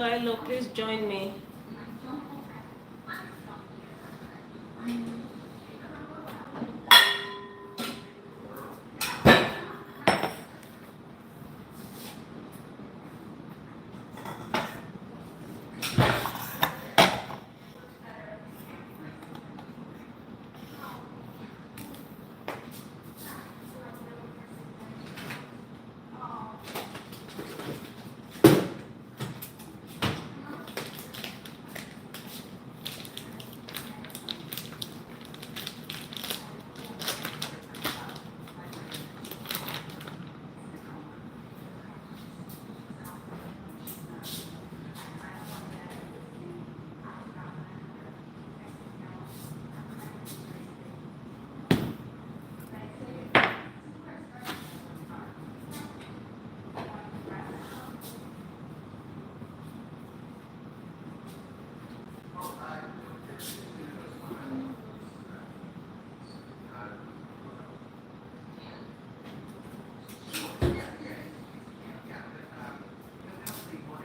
Hello, please join me.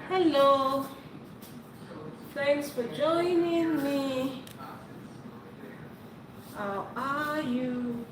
Hello, thanks for joining me. How are you?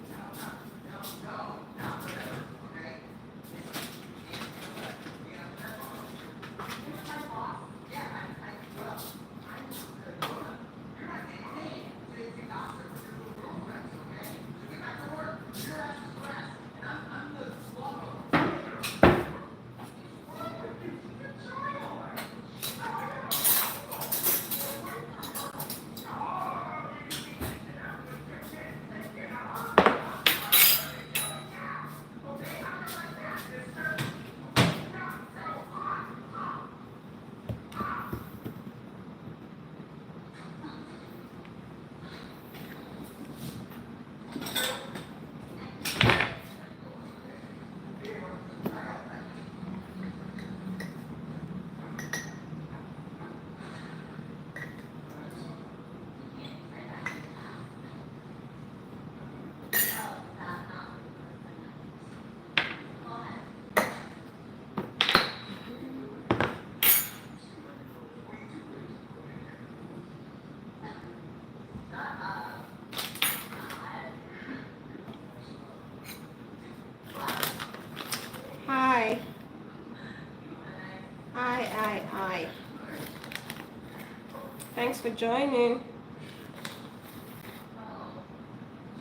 Hi, hi. Thanks for joining.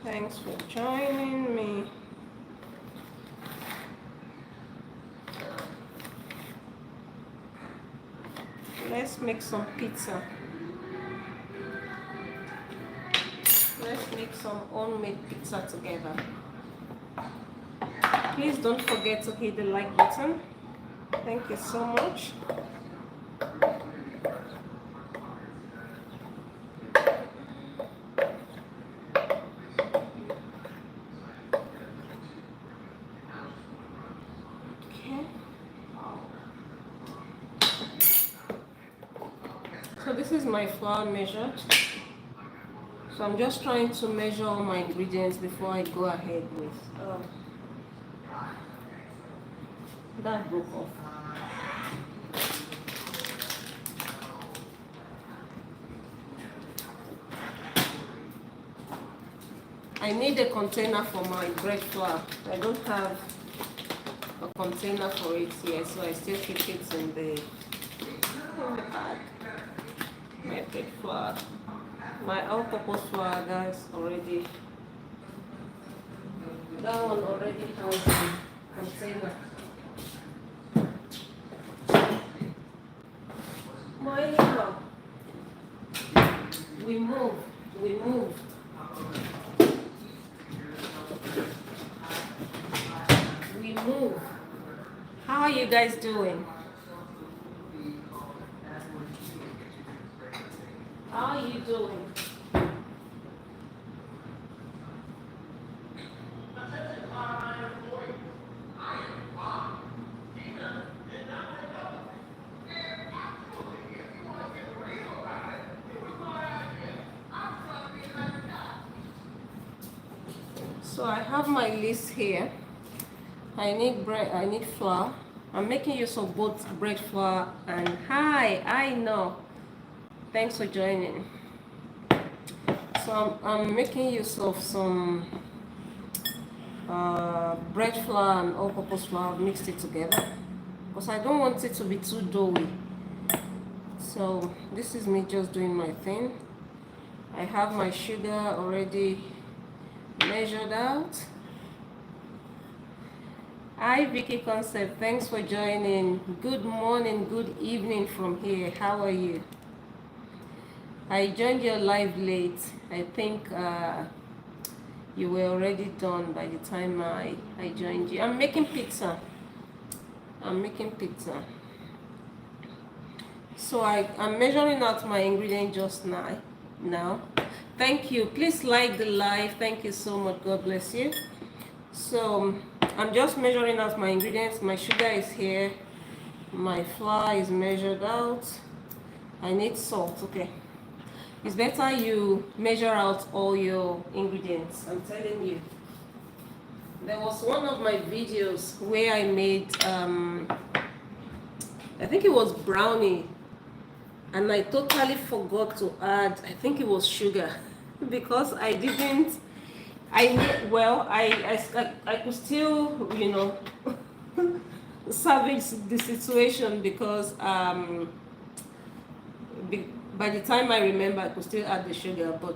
Thanks for joining me. Let's make some pizza. Let's make some homemade pizza together. Please don't forget to hit the like button. Thank you so much. Okay. So this is my flour measured. So I'm just trying to measure all my ingredients before I go ahead with that broke off. I need a container for my bread flour. I don't have a container for it here, so I still keep it in the bag. My bread flour. My all-purpose flour, guys, already. That one already has a container. My liver. We move. We move. We move. How are you guys doing? How are you doing? So I have my list here. I need bread, I need flour, I'm making use of both bread flour and hi, I know. Thanks for joining. So I'm making use of some bread flour and all-purpose flour. I've mixed it together because I don't want it to be too doughy. So this is me just doing my thing. I have my sugar already measured out. Hi Vicky Concept, thanks for joining. Good morning, good evening from here. How are you? I joined your live late. I think you were already done by the time I joined you. I'm making pizza. So I'm measuring out my ingredient just now. Thank you. Please like the live. Thank you so much. God bless you. So I'm just measuring out my ingredients. My sugar is here. My flour is measured out. I need salt. Okay. It's better you measure out all your ingredients. I'm telling you. There was one of my videos where I made, I think it was brownie, and I totally forgot to add, I think it was sugar, because I didn't, I could still, salvage the situation because by the time I remember, I could still add the sugar, but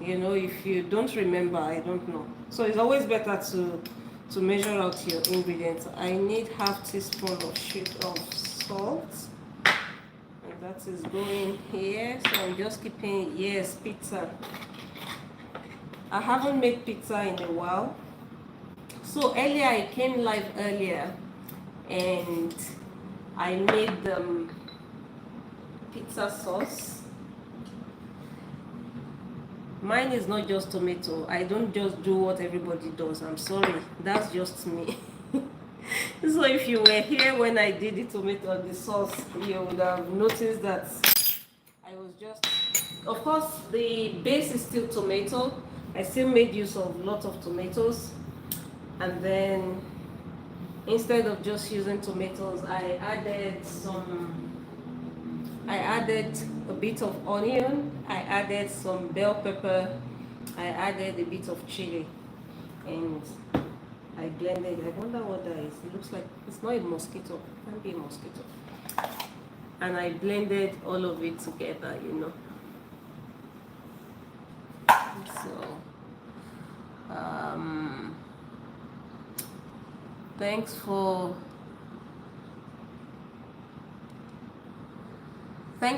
if you don't remember, I don't know. So it's always better to measure out your ingredients. I need half teaspoon of salt, and that is going here. So I'm just keeping, yes, pizza. I haven't made pizza in a while. So earlier, I came live earlier, and I made pizza sauce. Mine is not just tomato. I don't just do what everybody does. I'm sorry. That's just me. So if you were here when I did the tomato and the sauce, you would have noticed that I was just... Of course, the base is still tomato. I still made use of lots of tomatoes. And then, instead of just using tomatoes, I added a bit of onion, I added some bell pepper, I added a bit of chili, and I blended. I wonder what that is. It looks like it's not a mosquito. It can't be a mosquito. And I blended all of it together, So, thanks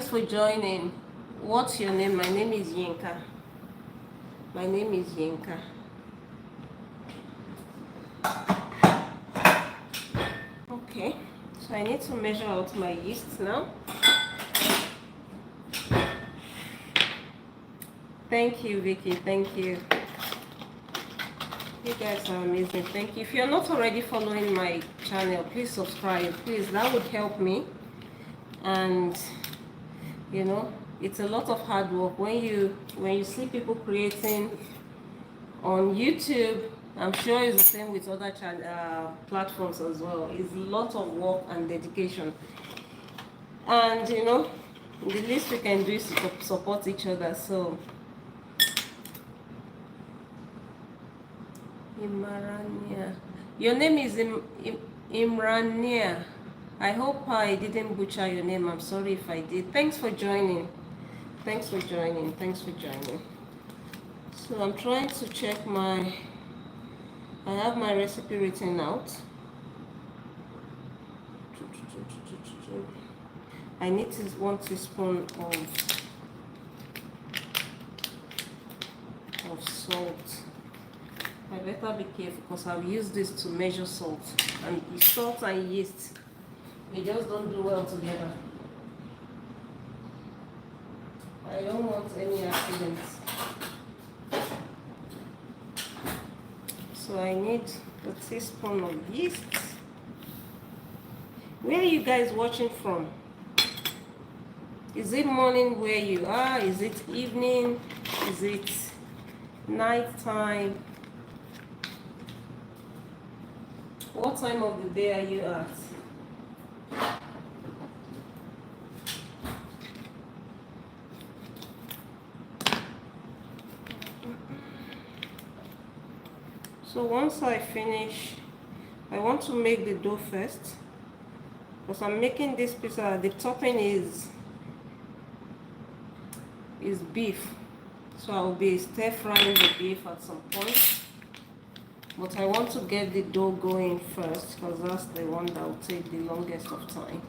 for joining. What's your name? My name is Yinka. Okay, so I need to measure out my yeast now. Thank you, Vicky. Thank you. You guys are amazing. Thank you. If you're not already following my channel, please subscribe. Please, that would help me. And it's a lot of hard work when you see people creating on YouTube. I'm sure it's the same with other platforms as well. It's a lot of work and dedication. And the least we can do is to support each other. So Imrania, your name is Imrania. I hope I didn't butcher your name. I'm sorry if I did. Thanks for joining. So I'm trying to check I have my recipe written out. I need 1 teaspoon of salt. I better be careful because I've used this to measure salt. And salt and yeast, they just don't do well together. I don't want any accidents. So I need a teaspoon of yeast. Where are you guys watching from? Is it morning where you are? Is it evening? Is it night time? What time of the day are you at? So once I finish, I want to make the dough first, because I'm making this pizza. The topping is beef, so I'll be stir frying the beef at some point. But I want to get the dough going first, because that's the one that will take the longest of time.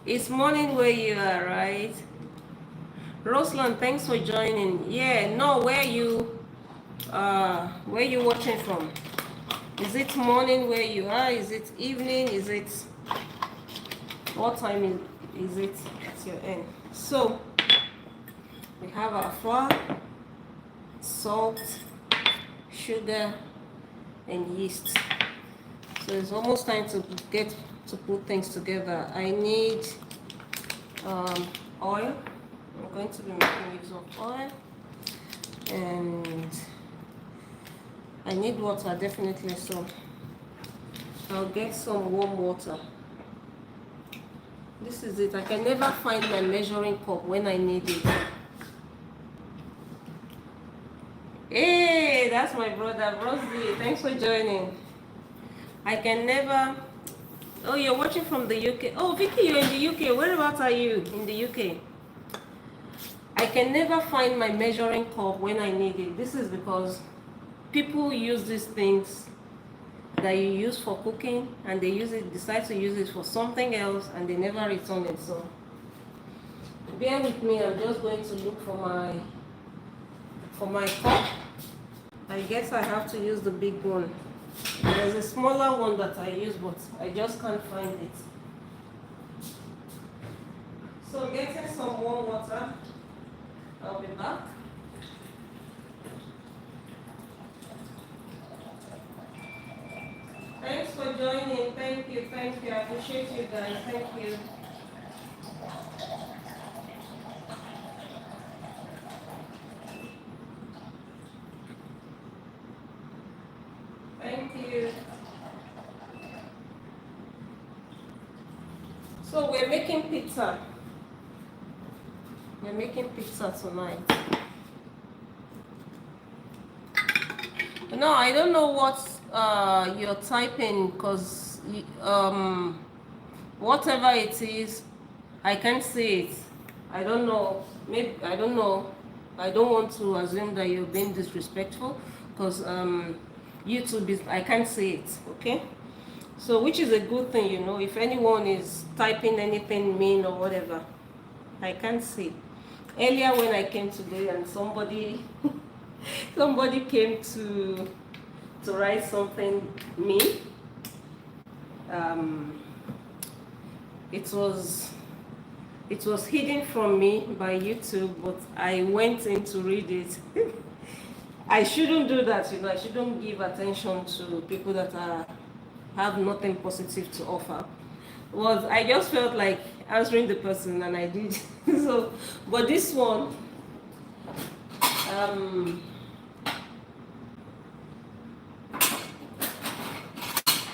It's morning where you are, right? Roslan, thanks for joining. Yeah, no, where you watching from? Is it morning where you are? Is it evening? Is it what time is it at your end? So we have our flour, salt, sugar, and yeast. So it's almost time to get to put things together. I need oil. I'm going to be making use of oil, and I need water, definitely. So I'll get some warm water. This is it. I can never find my measuring cup when I need it. Hey, that's my brother, Rosie. Thanks for joining. I can never... Oh, you're watching from the UK. Oh, Vicky, you're in the UK. Whereabouts are you in the UK? I can never find my measuring cup when I need it. This is because people use these things that you use for cooking, and they decide to use it for something else, and they never return it. So bear with me. I'm just going to look for my cup. I guess I have to use the big one. There's a smaller one that I use, but I just can't find it. So getting some warm water. I'll be back. Thanks for joining. Thank you. I appreciate you guys. Thank you. Thank you. So we're making pizza. We're making pizza tonight. No, I don't know what you're typing, because whatever it is, I can't see it. I don't know. Maybe I don't know. I don't want to assume that you're being disrespectful, because YouTube is, I can't see it. Okay. So, which is a good thing, you know. If anyone is typing anything mean or whatever, I can't see. Earlier when I came today, and somebody came to write something mean. It was hidden from me by YouTube, but I went in to read it. I shouldn't do that, you know. I shouldn't give attention to people that have nothing positive to offer. I just felt like answering the person, and I did. So, but this one, I'm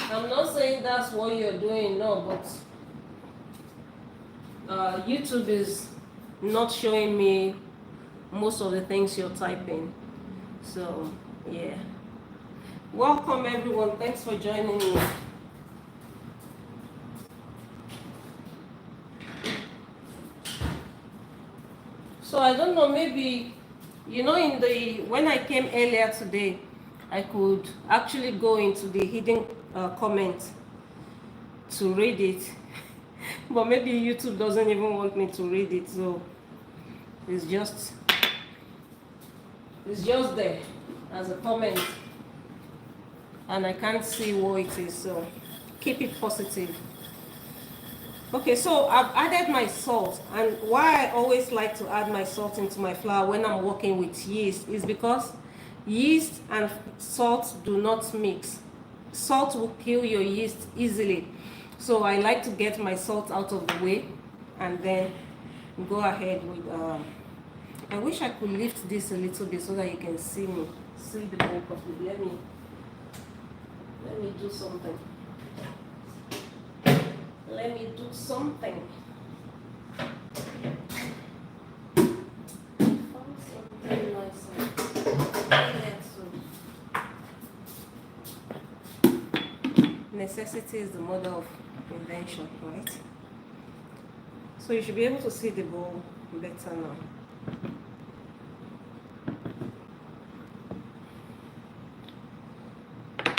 not saying that's what you're doing, no, but YouTube is not showing me most of the things you're typing. So, yeah. Welcome, everyone. Thanks for joining me. So I don't know, maybe, you know, when I came earlier today, I could actually go into the hidden comment to read it. But maybe YouTube doesn't even want me to read it, so it's just there as a comment, and I can't see what it is, so keep it positive. Okay, so I've added my salt, and why I always like to add my salt into my flour when I'm working with yeast is because yeast and salt do not mix. Salt will kill your yeast easily. So I like to get my salt out of the way and then go ahead with, I wish I could lift this a little bit so that you can see the bulk of it. Let me do something. Let me do something. necessity is the mother of invention, right? So you should be able to see the bowl better now.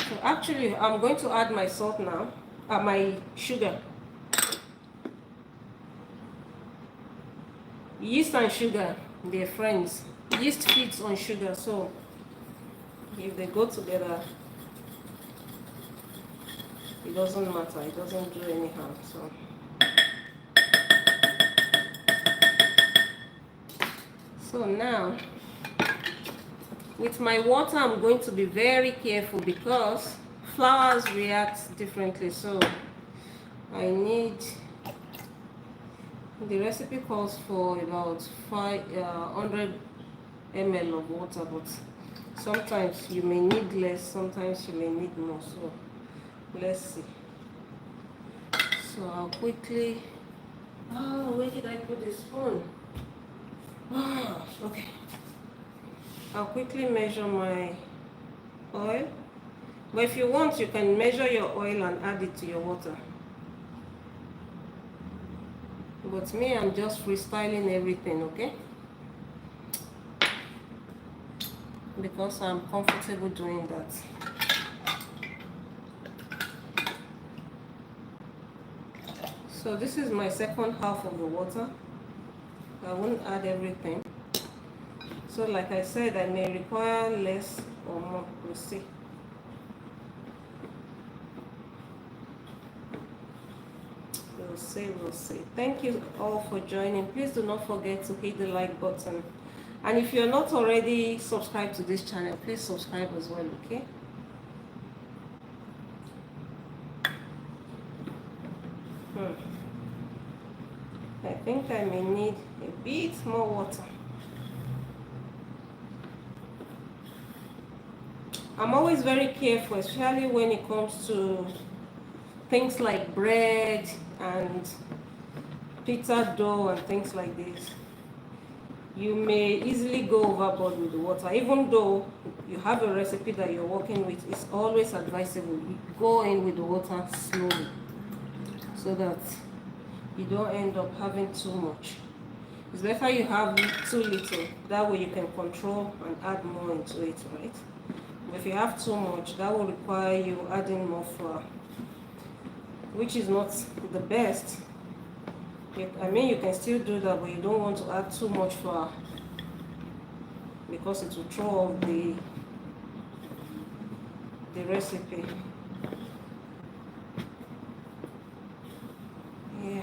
So actually, I'm going to add my salt now, my sugar. Yeast and sugar, they're friends. Yeast feeds on sugar, so if they go together, it doesn't matter, it doesn't do any harm. So now, with my water, I'm going to be very careful because flours react differently. So I need, the recipe calls for about 500 ml of water, but sometimes you may need less, sometimes you may need more. So let's see. So I'll quickly, oh, where did I put the spoon? Okay. I'll quickly measure my oil. But if you want, you can measure your oil and add it to your water. But me, I'm just freestyling everything, okay? Because I'm comfortable doing that. So this is my second half of the water. I won't add everything. So like I said, I may require less or more. We'll see. We'll see. Thank you all for joining. Please do not forget to hit the like button. And if you're not already subscribed to this channel, please subscribe as well, okay? I think I may need a bit more water. I'm always very careful, especially when it comes to things like bread and pizza dough and things like this. You may easily go overboard with the water. Even though you have a recipe that you're working with, it's always advisable you go in with the water slowly so that you don't end up having too much. It's better you have too little. That way you can control and add more into it, right? But if you have too much, that will require you adding more flour, which is not the best. I mean, you can still do that, but you don't want to add too much flour because it will throw off the recipe. Yeah.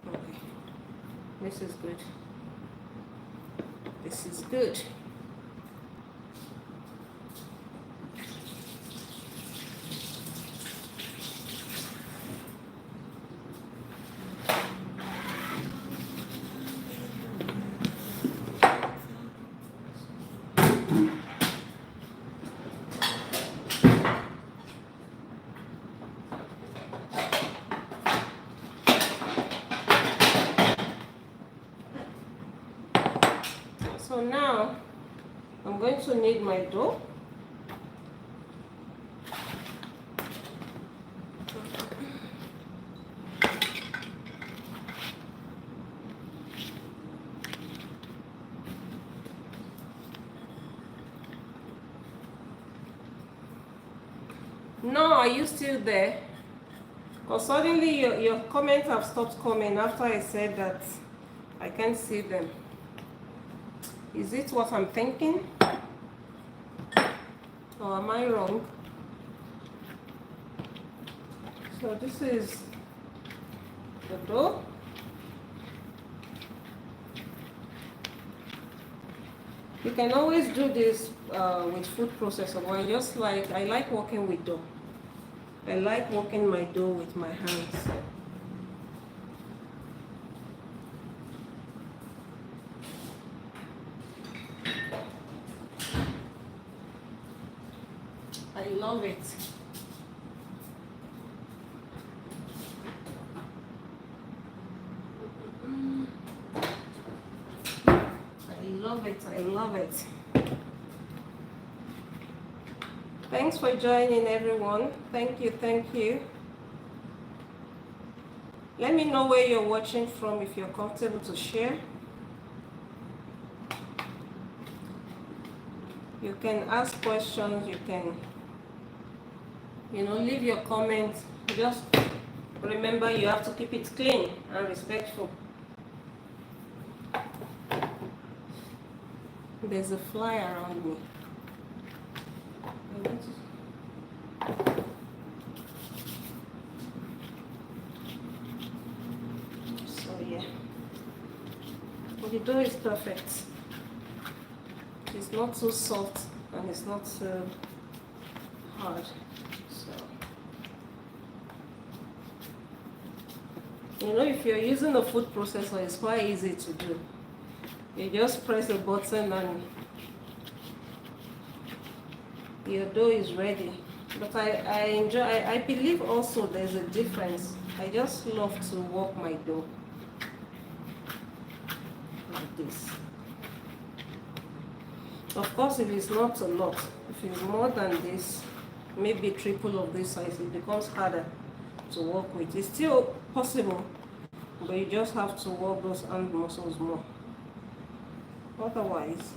Okay. This is good. This is good. So now I'm going to knead my dough. No, are you still there? Because suddenly your comments have stopped coming after I said that I can't see them. Is it what I'm thinking? Or am I wrong? So this is the dough. You can always do this with food processor, but I like working with dough. I like working my dough with my hands. I love it. I love it. Thanks for joining, everyone. Thank you, thank you. Let me know where you're watching from if you're comfortable to share. You can ask questions, you can, leave your comments. Just remember you have to keep it clean and respectful. There's a fly around me. So yeah, the dough is perfect. It's not too soft and it's not too hard. So if you're using a food processor, it's quite easy to do. You just press a button and your dough is ready. But I believe also there's a difference. I just love to work my dough like this. Of course, if it's not a lot, if it's more than this, maybe triple of this size, it becomes harder to work with. It's still possible, but you just have to work those hand muscles more. Otherwise,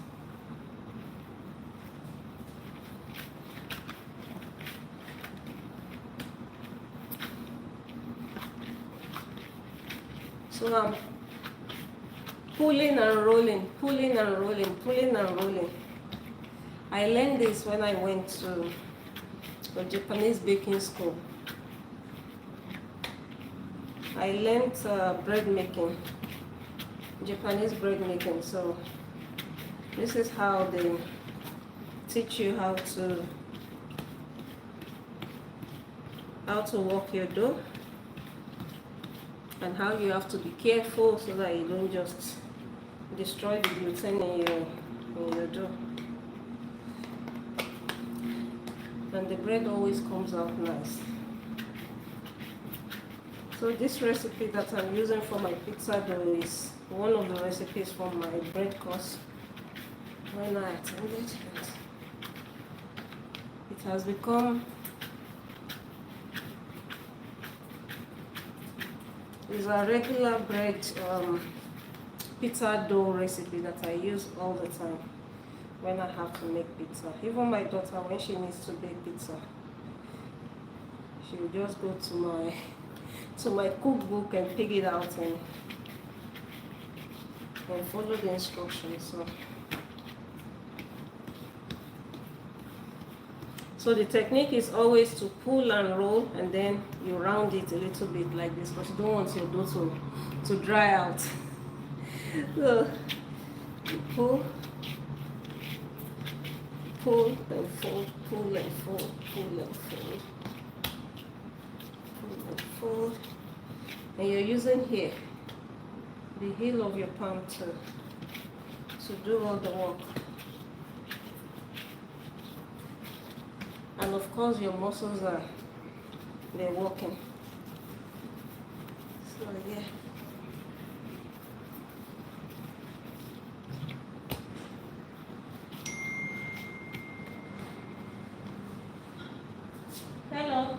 so I'm pulling and rolling, pulling and rolling, pulling and rolling. I learned this when I went to a Japanese baking school. I learned bread making, Japanese bread making. So this is how they teach you how to work your dough and how you have to be careful so that you don't just destroy the gluten in your dough. And the bread always comes out nice. So this recipe that I'm using for my pizza dough is one of the recipes from my bread course when I attended. It has become a regular bread pizza dough recipe that I use all the time when I have to make pizza. Even my daughter, when she needs to bake pizza, she will just go to my cookbook and pick it out and follow the instructions. So the technique is always to pull and roll, and then you round it a little bit like this, because you don't want your dough to dry out. So you pull and fold, pull and fold, pull and fold, pull and fold. And you're using here the heel of your palm to do all the work. And of course your muscles they're working. So yeah. Hello.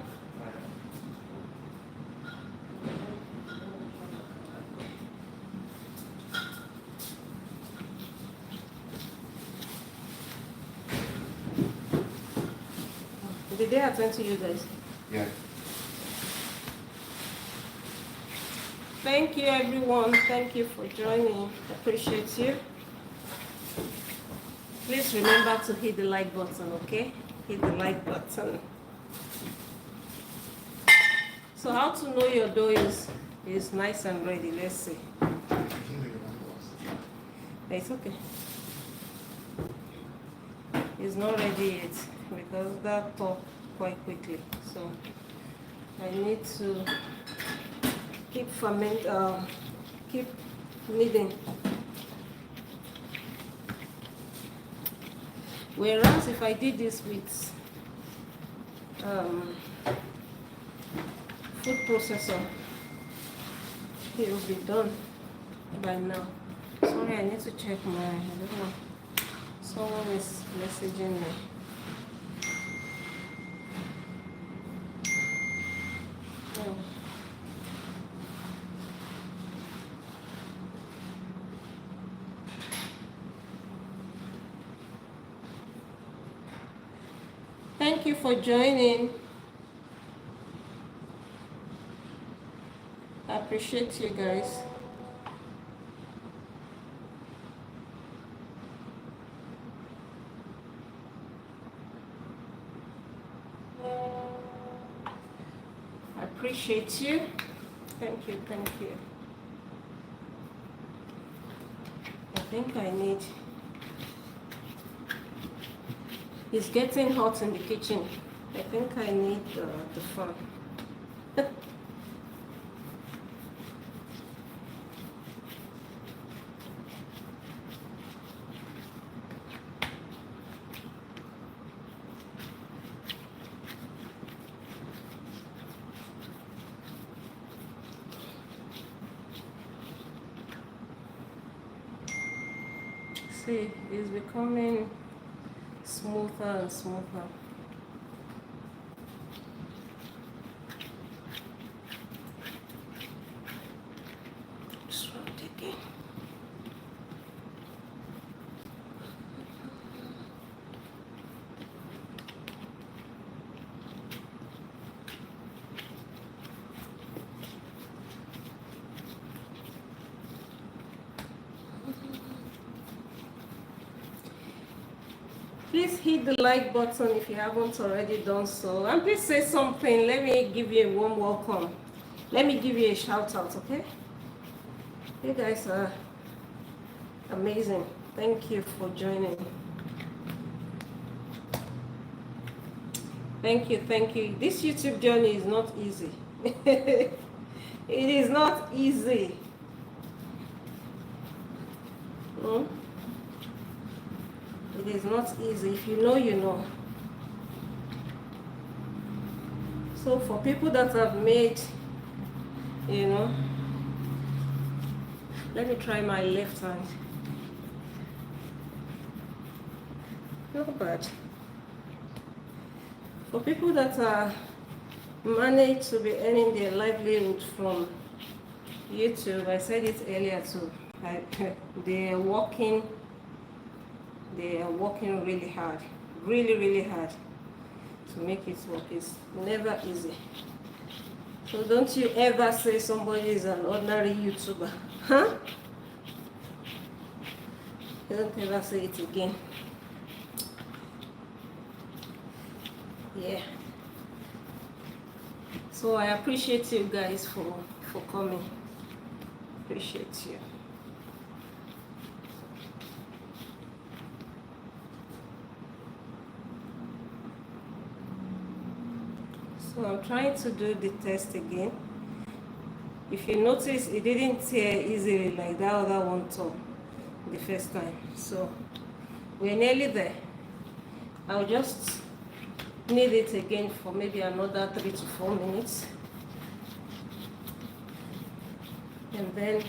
Did they attend to you guys? Yeah. Thank you, everyone. Thank you for joining. Appreciate you. Please remember to hit the like button, okay? Hit the like button. So how to know your dough is nice and ready? Let's see. It's okay. It's not ready yet because that thaw quite quickly. So I need to keep kneading. Whereas if I did this with food processor, it will be done by now. Sorry, I need to check I don't know. Someone is messaging me. Thank you for joining. I appreciate you guys. I appreciate you. Thank you, thank you. I think I need... It's getting hot in the kitchen. I think I need the fan. See, it's becoming smoother and smoother. Just rub it again. Please hit the like button if you haven't already done so. And please say something. Let me give you a warm welcome. Let me give you a shout out, okay? You guys are amazing. Thank you for joining. Thank you, thank you. This YouTube journey is not easy. It is not easy. It is not easy. If you know, you know. So for people that have made, you know, let me try my left hand. Not bad. For people that are managed to be earning their livelihood from YouTube, I said it earlier too. They are working really hard, really hard to make it work. It's never easy. So don't you ever say somebody is an ordinary YouTuber, huh? Don't ever say it again. Yeah. So I appreciate you guys for coming. Appreciate you. So I'm trying to do the test again. If you notice, it didn't tear easily like that other one tore the first time. So we're nearly there. I'll just knead it again for maybe another 3 to 4 minutes. And then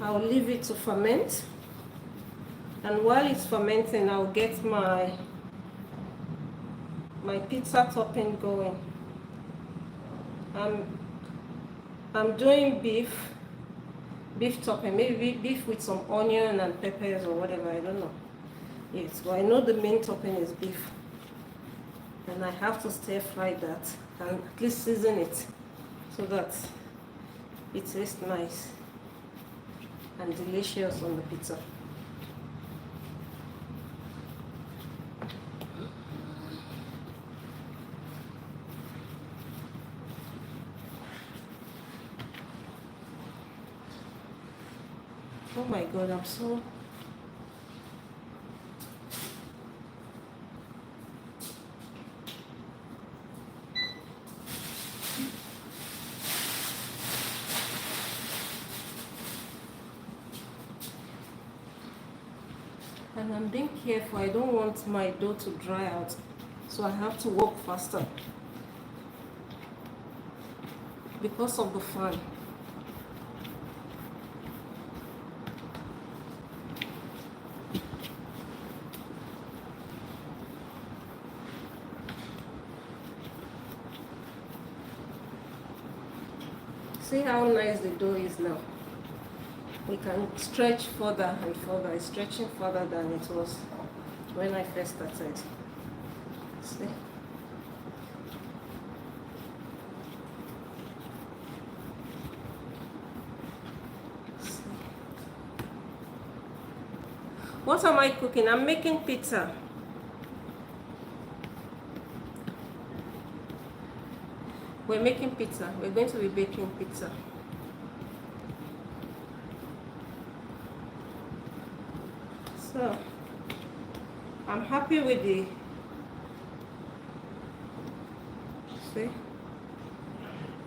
I'll leave it to ferment. And while it's fermenting, I'll get my pizza topping going. I'm doing beef topping, maybe beef with some onion and peppers or whatever, I don't know. Yes, well, I know the main topping is beef. And I have to stir fry that and at least season it so that it tastes nice and delicious on the pizza. Oh my God, I'm so... And I'm being careful. I don't want my dough to dry out, so I have to work faster because of the fan. See how nice the dough is now. We can stretch further and further. It's stretching further than it was when I first started. See? What am I cooking? I'm making pizza. We're making pizza. We're going to be baking pizza. So, I'm happy with the, see,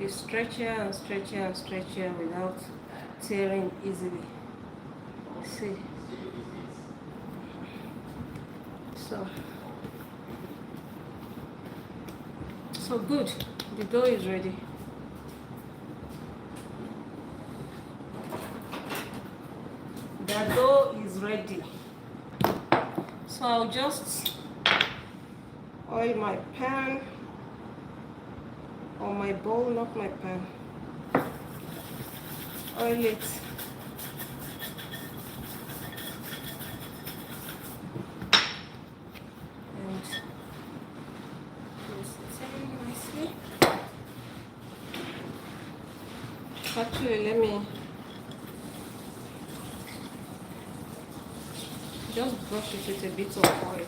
it's stretchier and stretchier and stretchier without tearing easily. See? So good. The dough is ready. The dough is ready. So I'll just oil my pan or my bowl, not my pan. Oil it. And place it in nicely. Actually, let me just brush it with a bit of oil.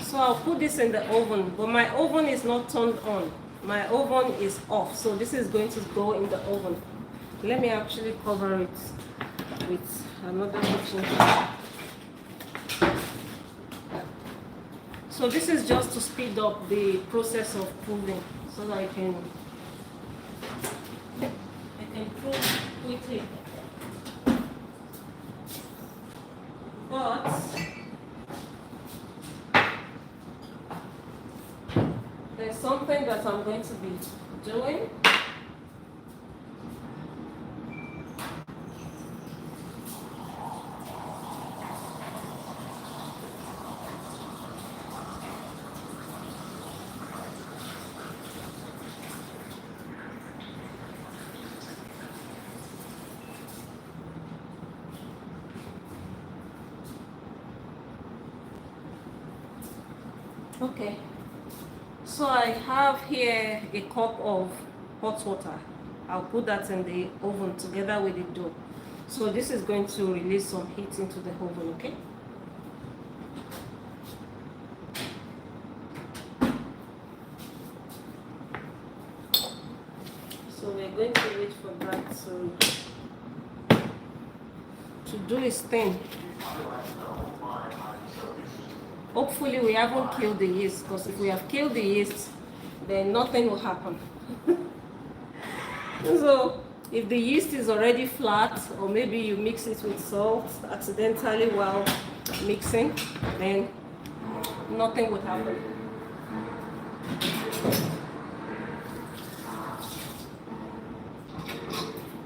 So I'll put this in the oven, but my oven is not turned on. My oven is off, so this is going to go in the oven. Let me actually cover it with another kitchen towel. So this is just to speed up the process of proving, so that I can prove quickly. But there's something that I'm going to be doing. Okay, so I have here a cup of hot water. I'll put that in the oven together with the dough. So this is going to release some heat into the oven, okay? So we're going to wait for that to do its thing. Hopefully we haven't killed the yeast, because if we have killed the yeast, then nothing will happen. So if the yeast is already flat, or maybe you mix it with salt accidentally while mixing, then nothing would happen.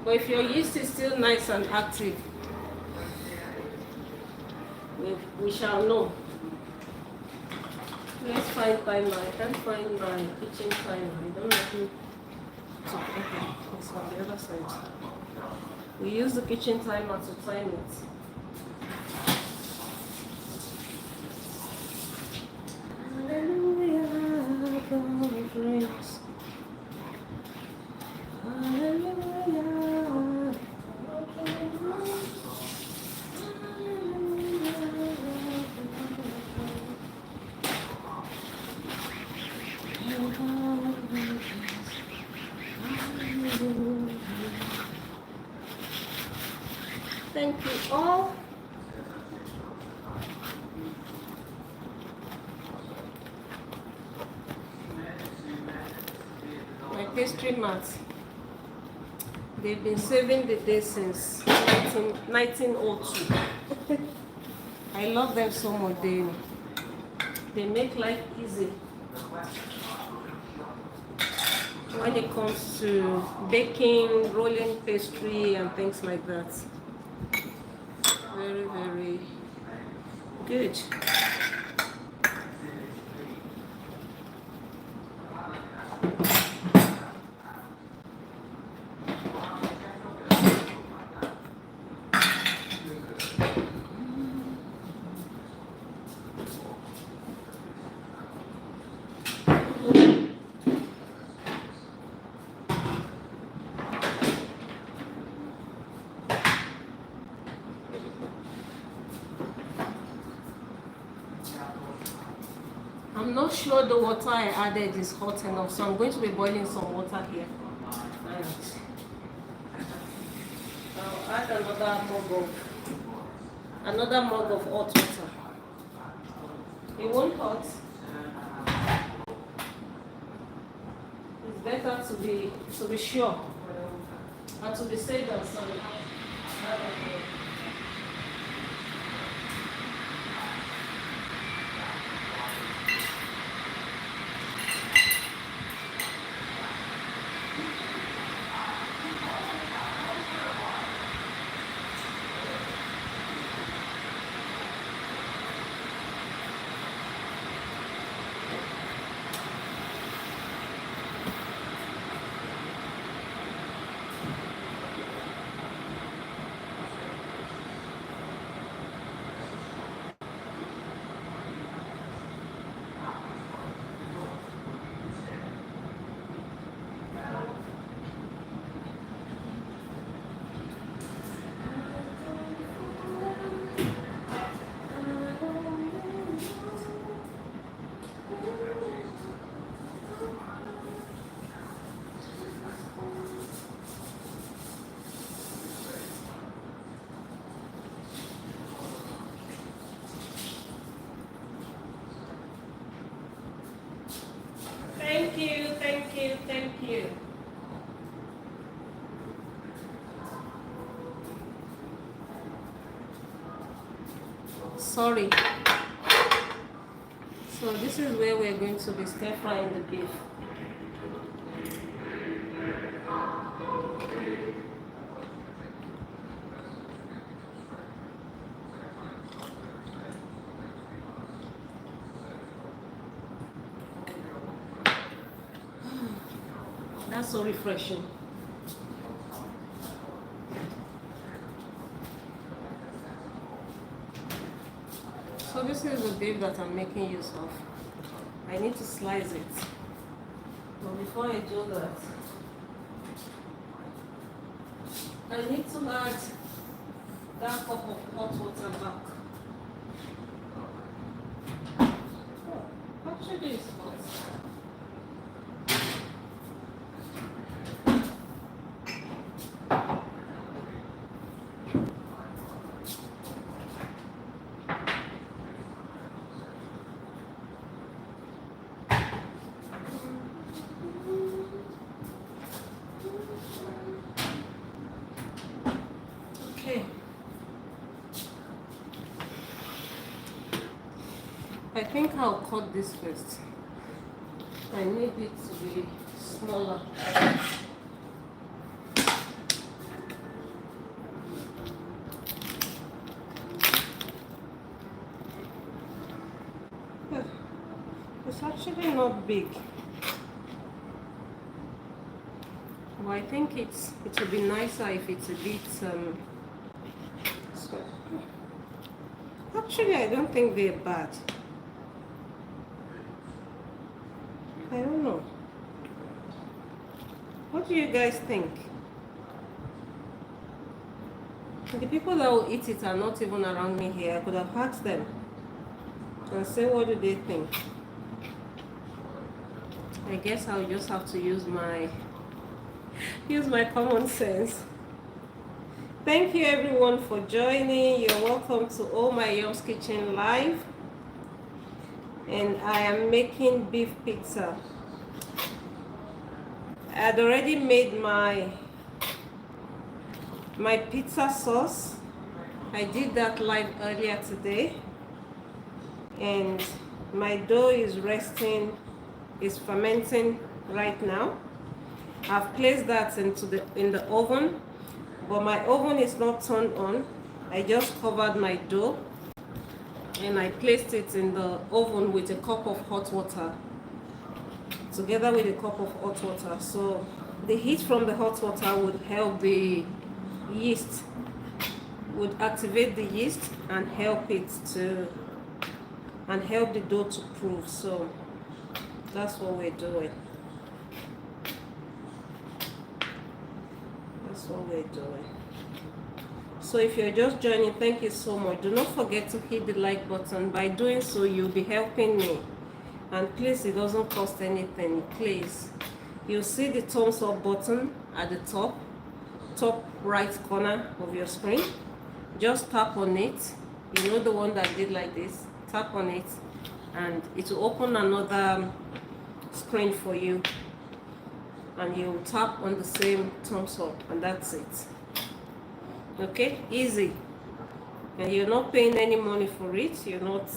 But if your yeast is still nice and active, we shall know. Let's find timer. I can't find my kitchen timer. I don't know to. Okay, it's on the other side. We use the kitchen timer to time it. Hallelujah, God reigns. Hallelujah. Thank you all. My pastry mats. They've been saving the day since 1902. I love them so much. They make life easy when it comes to baking, rolling pastry, and things like that. Very, very good. I'm not sure the water I added is hot enough, so I'm going to be boiling some water here. And I'll add another mug of hot water. It won't hot. It's better to be sure and to be safe than sorry. Thank you, thank you, thank you. Sorry. So this is where we're going to be stir frying the beef. That's so refreshing. So this is the beef that I'm making use of. I need to slice it. But before I do that, I need to add that cup of hot water back. Oh, actually it's hot. Okay. I think I'll cut this first. I need it to be smaller. It's actually not big. But I think it would be nicer if it's a bit so. Actually, I don't think they're bad. I don't know. What do you guys think? The people that will eat it are not even around me here. I could have asked them and say, what do they think? I guess I'll just have to use my common sense. Thank you everyone for joining. You're welcome to Oh My Yum's Kitchen Live. And I am making beef pizza. I had already made my pizza sauce. I did that live earlier today. And my dough is resting, is fermenting right now. I've placed that in the oven, but my oven is not turned on. I just covered my dough and I placed it in the oven with a cup of hot water, together with a cup of hot water. So the heat from the hot water would help the yeast, would activate the yeast and help the dough to proof. So that's what we're doing. That's what we're doing. So if you're just joining, thank you so much. Do not forget to hit the like button. By doing so, you'll be helping me And please, it doesn't cost anything. Please, you see the thumbs up button at the top right corner of your screen. Just tap on it. You know, the one that did like this. Tap on it and it will open another screen for you, and you tap on the same thumbs up, and that's it. Okay, easy. And you're not paying any money for it, you're not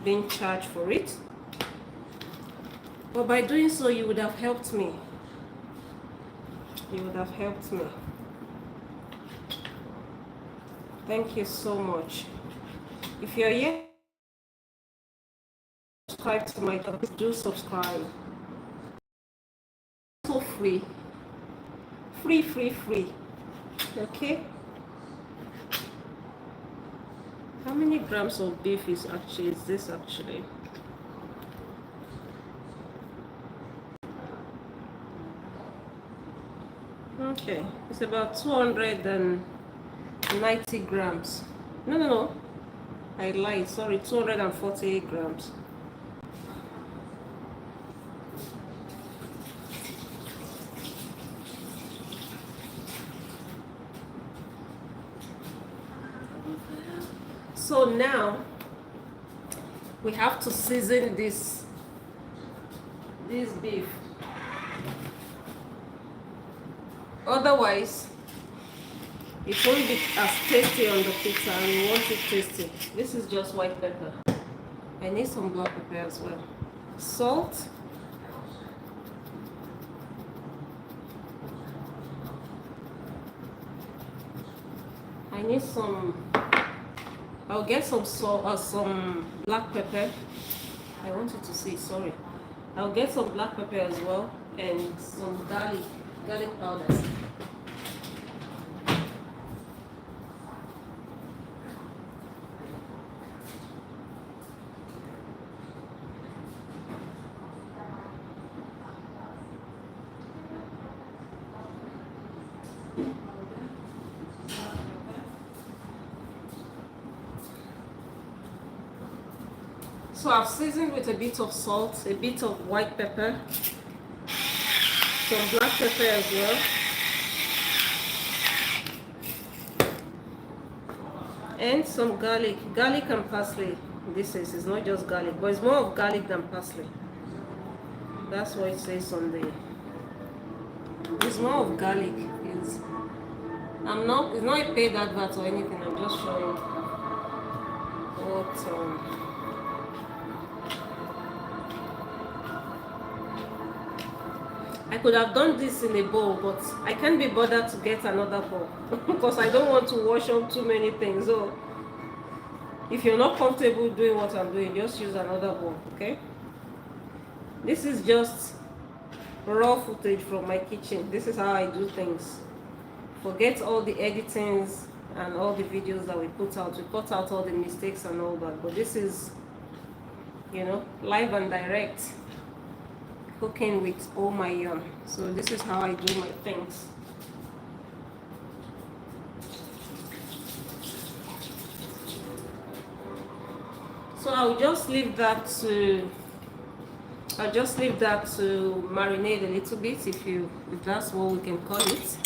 being charged for it, but by doing so you would have helped me. You would have helped me. Thank you so much. If you're yet subscribe to my channel, do subscribe. So free. Free. Okay? How many grams of beef is this actually? Okay, it's about 290 grams. No. I lied, sorry, 248 grams. So now we have to season this beef. Otherwise, it won't be as tasty on the pizza, and we want it tasty. This is just white pepper. I need some black pepper as well. Salt. I need some. I'll get some salt, some black pepper. I want you to see. Sorry. I'll get some black pepper as well, and some garlic powder. So I've seasoned with a bit of salt, a bit of white pepper, some black pepper as well, and some garlic and parsley. This is not just garlic, but it's more of garlic than parsley. That's what it says on the. It's more of garlic. It's not a paid advert or anything. I'm just showing what. I could have done this in a bowl, but I can't be bothered to get another bowl because I don't want to wash up too many things. So if you're not comfortable doing what I'm doing, just use another bowl, okay? This is just raw footage from my kitchen. This is how I do things. Forget all the editings and all the videos that we put out. We cut out all the mistakes and all that, but this is, you know, live and direct. Cooking with Oh My Yum. So this is how I do my things. So I'll just leave that to marinate a little bit, if that's what we can call it.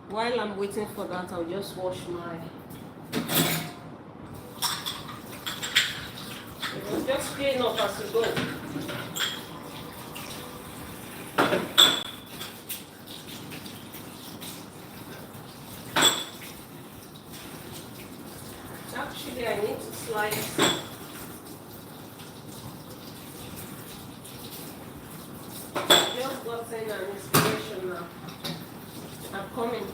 While I'm waiting for that, I'll just wash my. Just clean up as we go. Actually, I need to slice. Just gotten an inspiration now. I'm coming.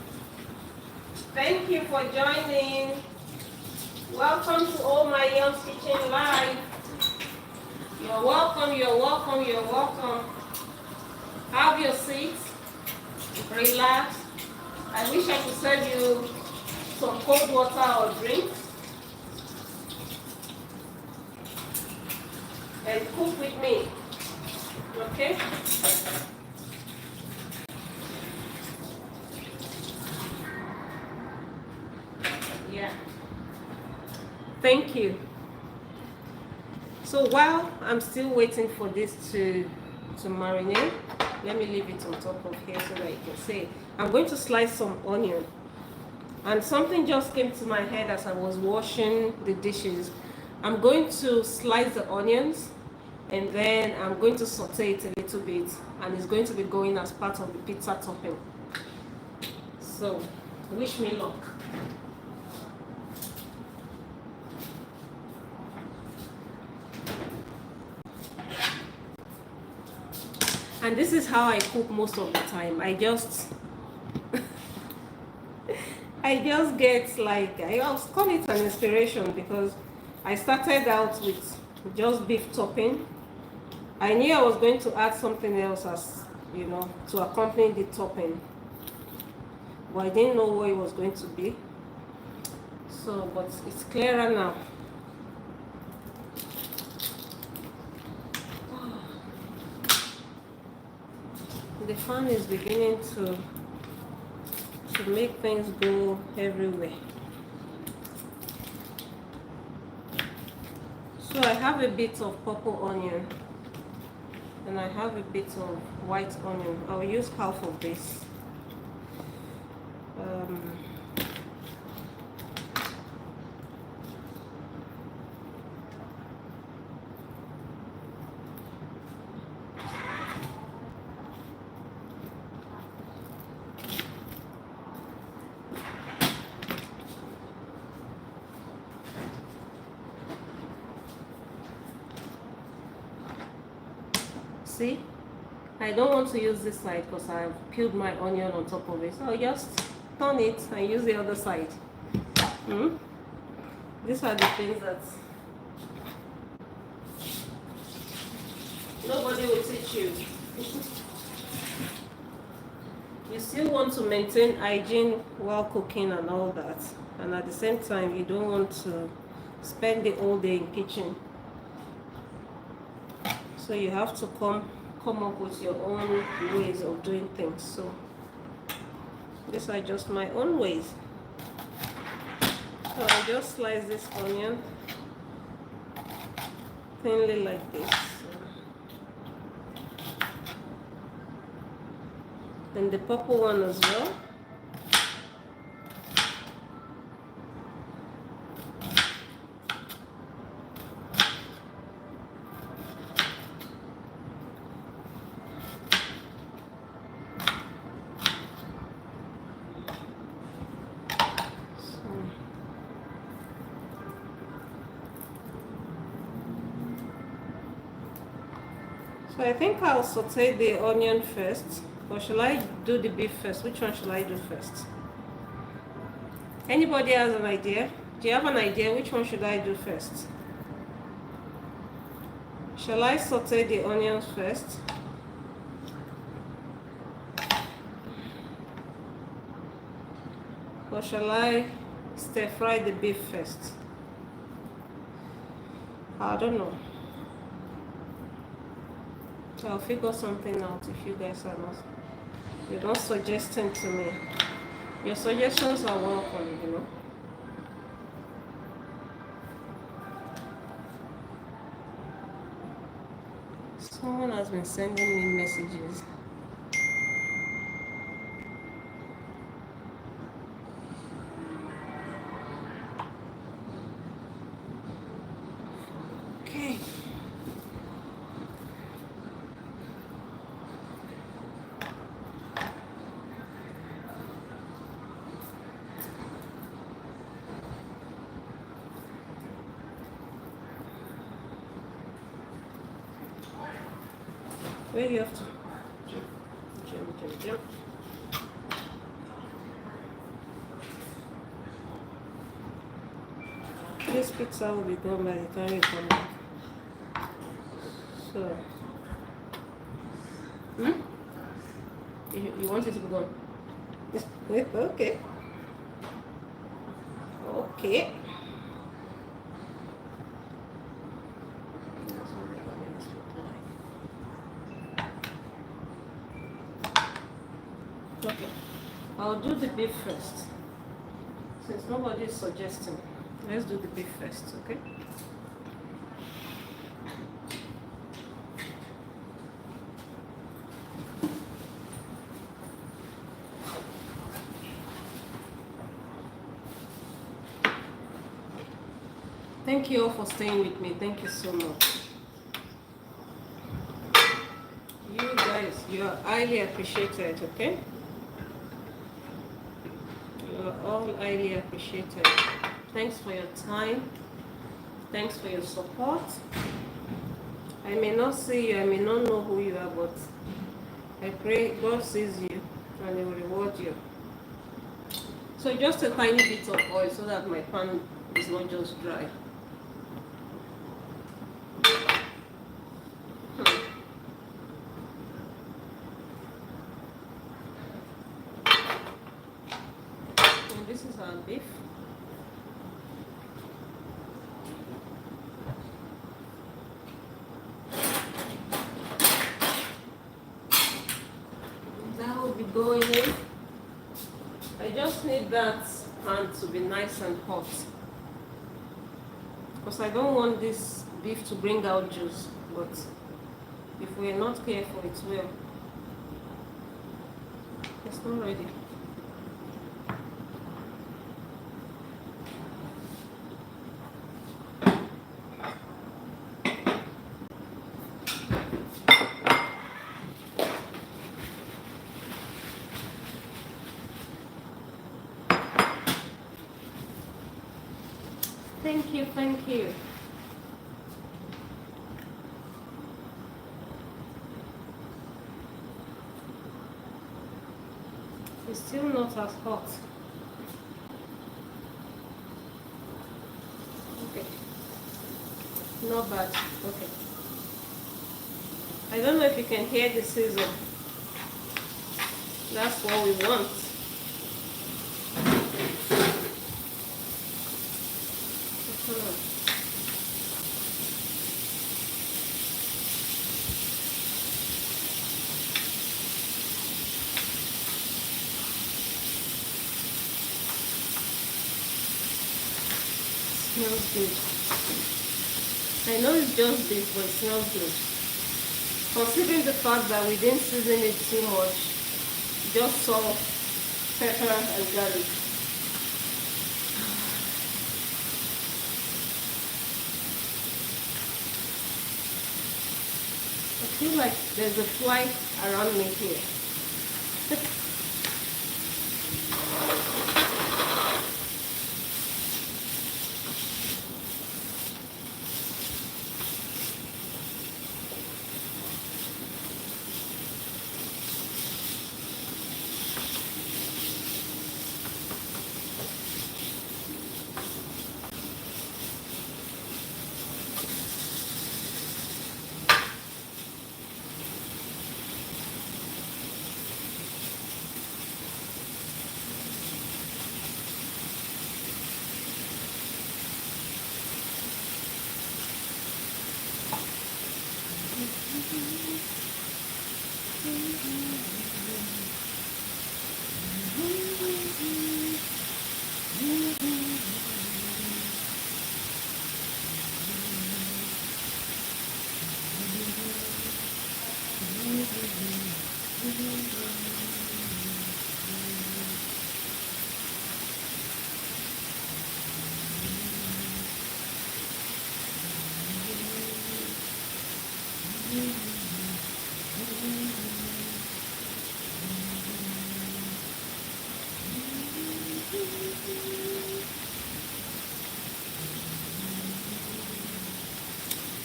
Thank you for joining. Welcome to Oh My Yum's Kitchen Live. You're welcome. Have your seat. Relax. I wish I could serve you some cold water or drink. And cook with me. Okay? Yeah. Thank you. So while I'm still waiting for this to marinate, let me leave it on top of here so that you can see. I'm going to slice some onion. And something just came to my head as I was washing the dishes. I'm going to slice the onions and then I'm going to saute it a little bit, and it's going to be going as part of the pizza topping. So wish me luck. And this is how I cook most of the time. I just get like, I'll call it an inspiration, because I started out with just beef topping. I knew I was going to add something else, as you know, to accompany the topping, but I didn't know what it was going to be. So, but it's clearer now. The fan is beginning to make things go everywhere. So I have a bit of purple onion and I have a bit of white onion. I'll use half of this. See, I don't want to use this side because I've peeled my onion on top of it. So I'll just turn it and use the other side. These are the things that nobody will teach you. You still want to maintain hygiene while cooking and all that, and at the same time you don't want to spend the whole day in kitchen. So you have to come up with your own ways of doing things. So these are just my own ways. So I just slice this onion thinly like this. And the purple one as well. So I think I'll saute the onion first, or shall I do the beef first? Which one shall I do first? Anybody has an idea? Do you have an idea? Which one should I do first? Shall I saute the onions first? Or shall I stir fry the beef first? I don't know. I'll figure something out if you guys are not. You're not suggesting to me. Your suggestions are welcome, you know. Someone has been sending me messages. Okay. Where do you have to? Jump. This pizza will be gone by the time you come back. So, you want it to be gone? Okay. Okay. Okay. I'll do the beef first. Since nobody is suggesting, let's do the beef first, okay? Thank you all for staying with me. Thank you so much. You guys, you are highly appreciated, okay? You are all highly appreciated. Thanks for your time. Thanks for your support. I may not see you, I may not know who you are, but I pray God sees you and He will reward you. So just a tiny bit of oil so that my pan is not just dry. And this is our beef. That will be going in. I just need that pan to be nice and hot, because I don't want this beef to bring out juice, but if we're not careful it will. It's not ready. Thank you, thank you. It's still not as hot. Okay. Not bad. Okay. I don't know if you can hear the sizzle. That's what we want. Smells good. I know it's just this, but it smells good. Considering the fact that we didn't season it too much, just salt, pepper, and garlic. I feel like there's a fly around me here.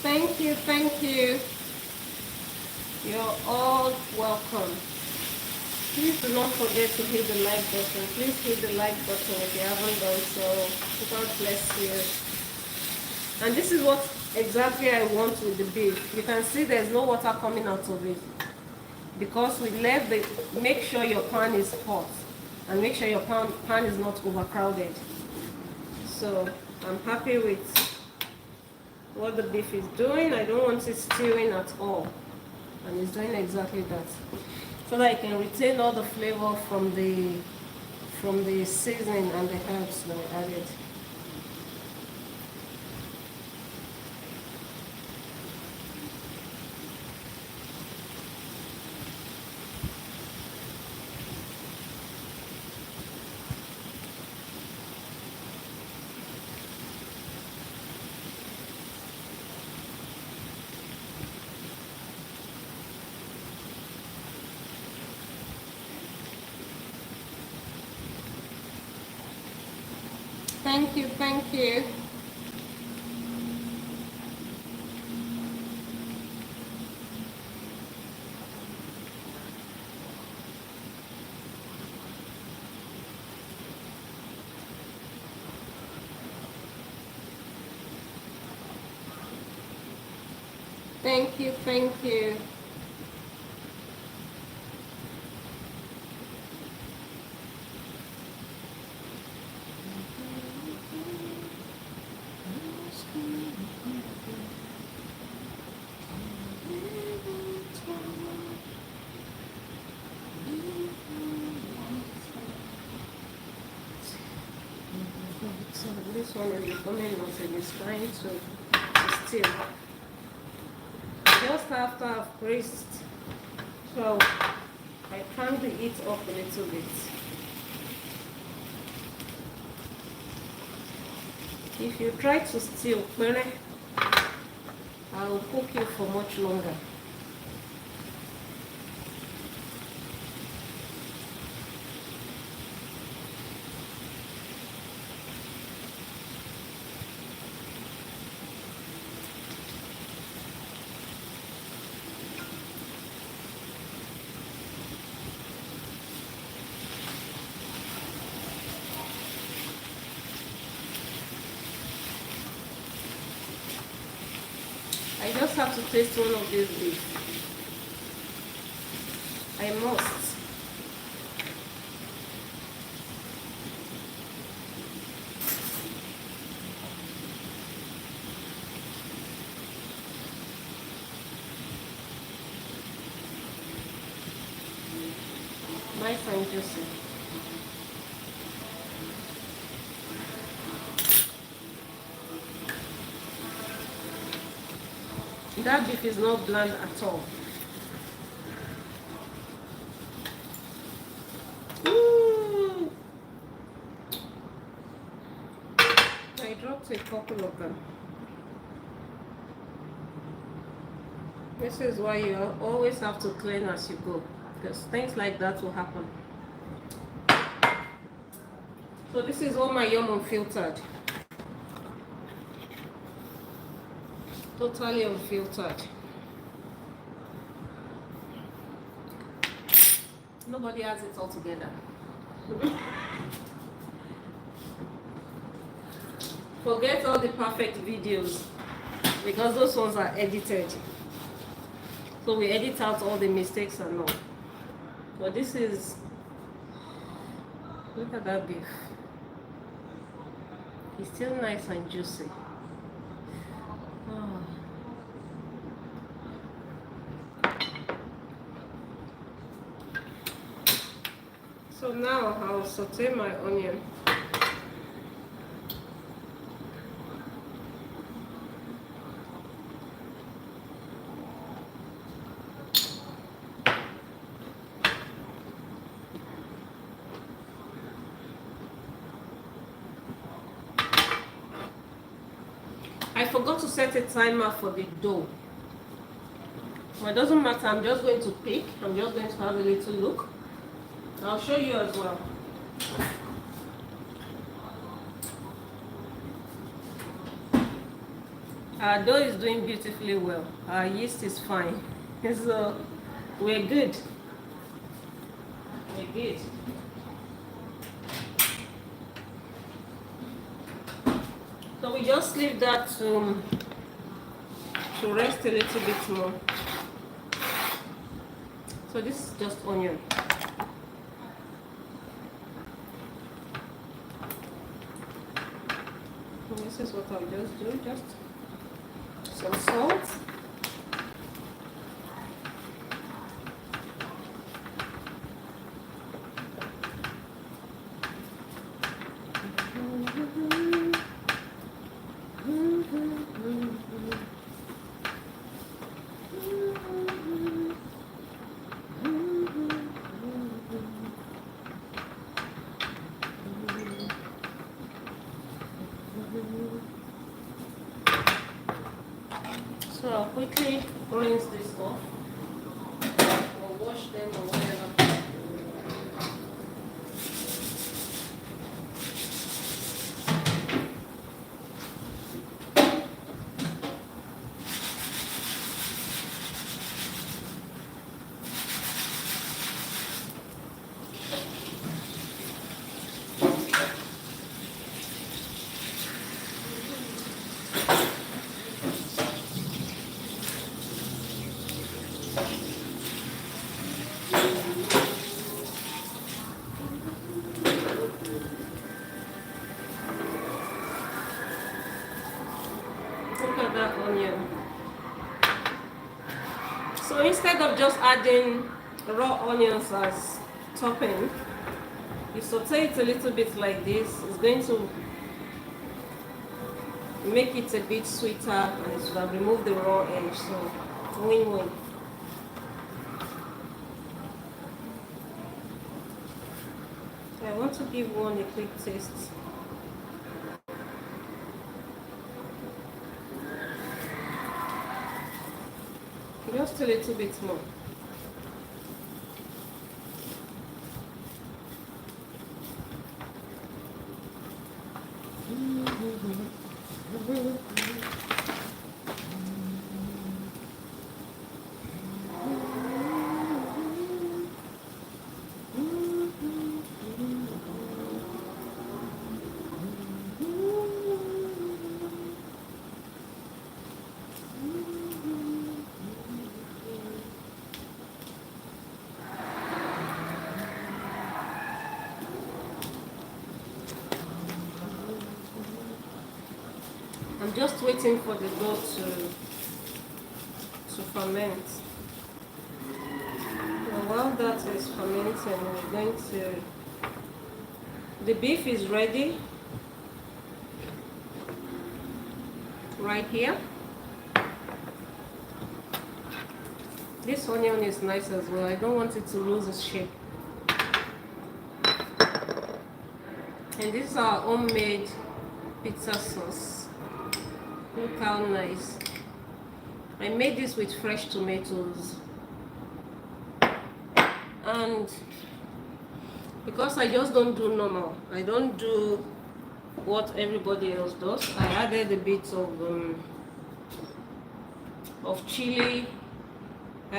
Thank you, thank you. You're all welcome. Please do not forget to hit the like button. Please hit the like button if you haven't done so. God bless you. And this is what exactly I want with the beef. You can see there's no water coming out of it, because we left the, make sure your pan is hot and make sure your pan is not overcrowded. So I'm happy with what the beef is doing. I don't want it stewing at all, and it's doing exactly that, so that I can retain all the flavor from the seasoning and the herbs that I added. Thank you, thank you. Thank you, thank you. So this one is becoming nothing. It's trying to steal. Just after I've pressed, so I crank the heat up a little bit. If you try to steal, I will cook you for much longer. I just have to taste one of these beef. I must. Nice and juicy. That beef is not bland at all. Ooh. I dropped a couple of them. This is why you always have to clean as you go, because things like that will happen. So this is all my yum unfiltered. Totally unfiltered. Nobody has it all together. Forget all the perfect videos, because those ones are edited. So we edit out all the mistakes and all. But this is, look at that beef. It's still nice and juicy. Oh. So now I'll saute my onion. I forgot to set a timer for the dough. Well, it doesn't matter, I'm just going to pick. I'm just going to have a little look. I'll show you as well. Our dough is doing beautifully well. Our yeast is fine. So we're good. We're good. So we just leave that to rest a little bit more. So this is just onion. And this is what I'll just do, just some salt. So I'll quickly rinse this off or wash them or whatever. instead of just adding raw onions as topping, you saute it a little bit like this. It's going to make it a bit sweeter and it will remove the raw edge. So win-win. I want to give one a quick taste. Just a little bit more. I'm just waiting for the dough to ferment. And while that is fermenting, we're going to... The beef is ready. Right here. This onion is nice as well. I don't want it to lose its shape. And this is our homemade pizza sauce. Look how nice. I made this with fresh tomatoes. And because I just don't do normal, I don't do what everybody else does, I added a bit of chili. I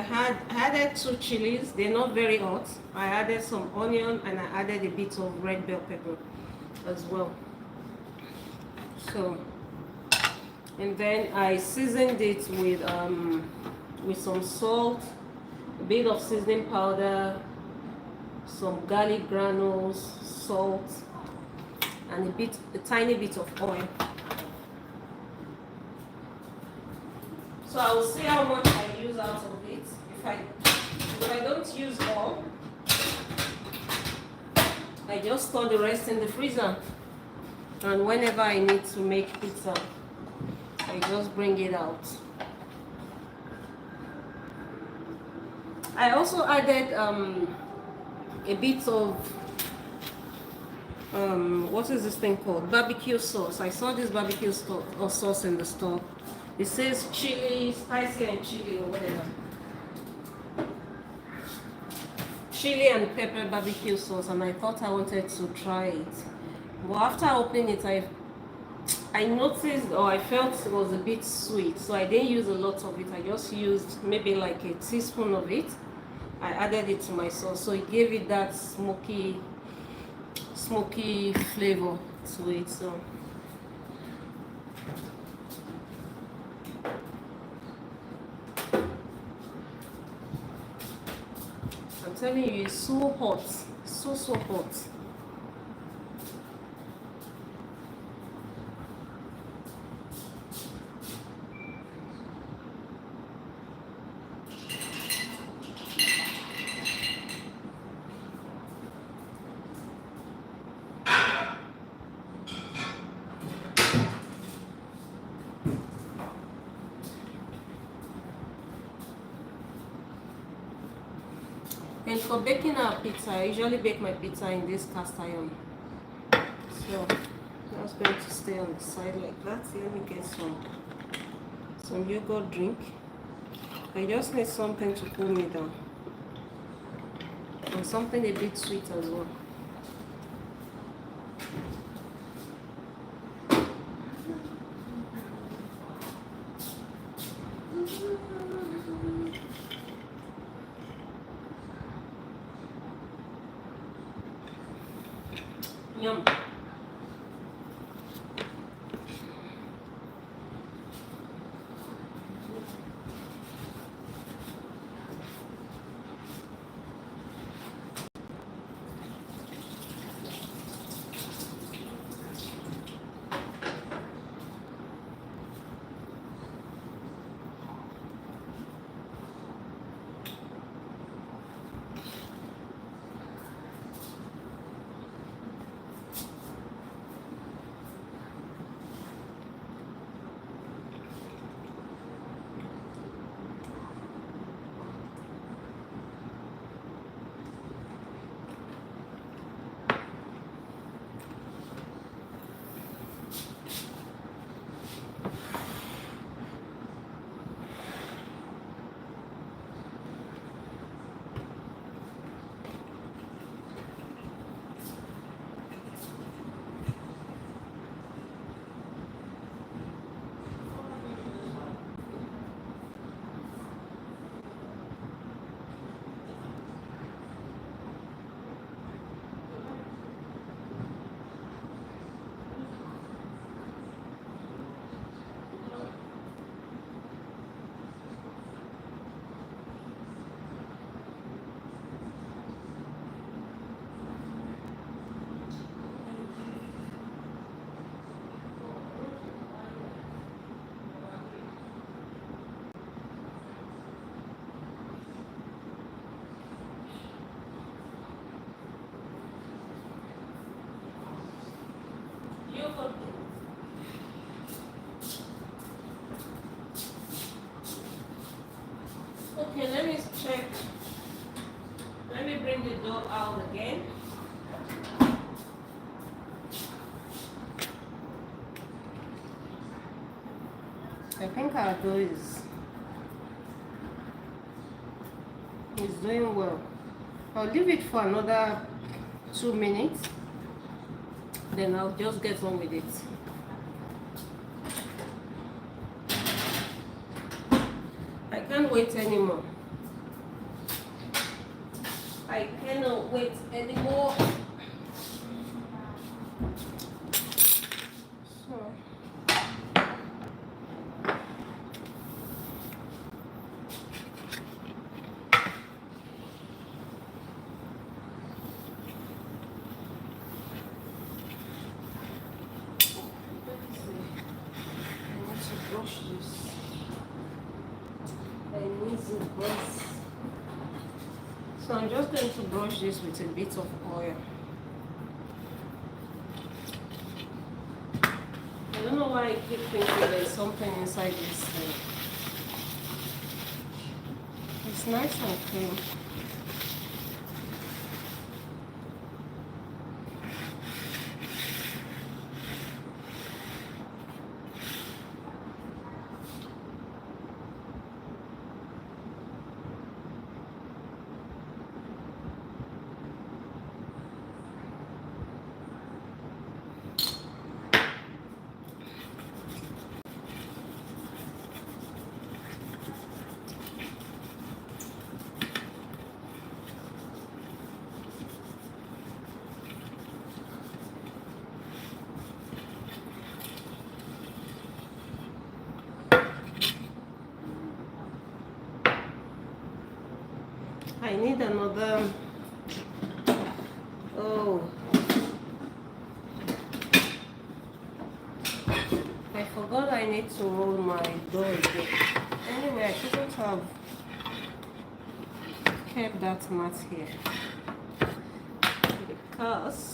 added 2 chilies. They're not very hot. I added some onion and I added a bit of red bell pepper as well. So, and then I seasoned it with some salt, a bit of seasoning powder, some garlic granules, salt, and a tiny bit of oil. So I will see how much I use out of it. If I don't use all, I just store the rest in the freezer. And whenever I need to make pizza, I just bring it out. I also added a bit of what is this thing called? Barbecue sauce. I saw this barbecue sauce in the store. It says chili, spicy and chili or whatever. Chili and pepper barbecue sauce, and I thought I wanted to try it. But after opening it, I noticed, or I felt it was a bit sweet, so I didn't use a lot of it. I just used maybe like a teaspoon of it. I added it to my sauce, so it gave it that smoky flavor to it. So I'm telling you, it's so hot, so hot. And for baking our pizza, I usually bake my pizza in this cast iron. So that's going to stay on the side like that. Let me get some yogurt drink. I just need something to cool me down. And something a bit sweet as well. Yum. me check. Let me bring the dough out again. I think our dough is doing well. I'll leave it for another 2 minutes, then I'll just get on with it. I can't wait anymore. I cannot wait anymore. So brush this. I need to brush. So I'm just going to brush this with a bit of oil. I don't know why I keep thinking there's something inside this thing. It's nice and clean. I need another. Oh, I forgot I need to roll my dough again. Anyway, I shouldn't have kept that mat here because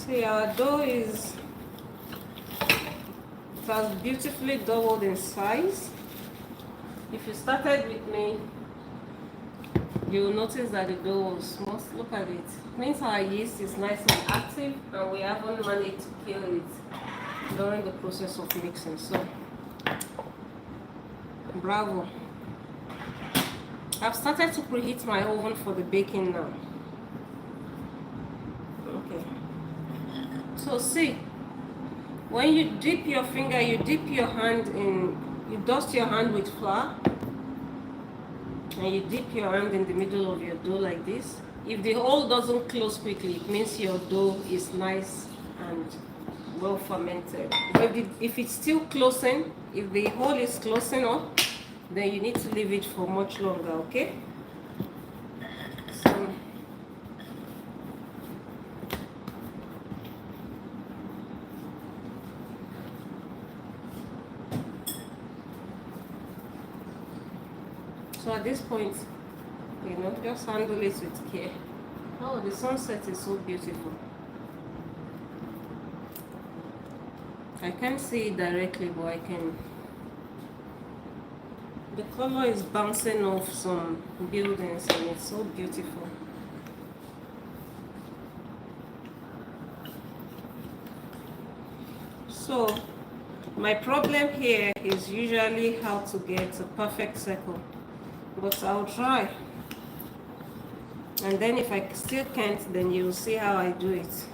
see, our dough is, it has beautifully doubled in size. If you started with me, you'll notice that the dough was small. Look at it. It means our yeast is nice and active and we haven't managed to kill it during the process of mixing. So, bravo. I've started to preheat my oven for the baking now. Okay. So see, when you dip your finger, you dip your hand in, you dust your hand with flour, and you dip your hand in the middle of your dough like this. If the hole doesn't close quickly, it means your dough is nice and well fermented. But if it's still closing, if the hole is closing up, then you need to leave it for much longer, okay? So at this point, you know, just handle it with care. Oh, the sunset is so beautiful. I can't see it directly, but I can. The color is bouncing off some buildings and it's so beautiful. So my problem here is usually how to get a perfect circle, but I'll try. And then if I still can't, then you'll see how I do it.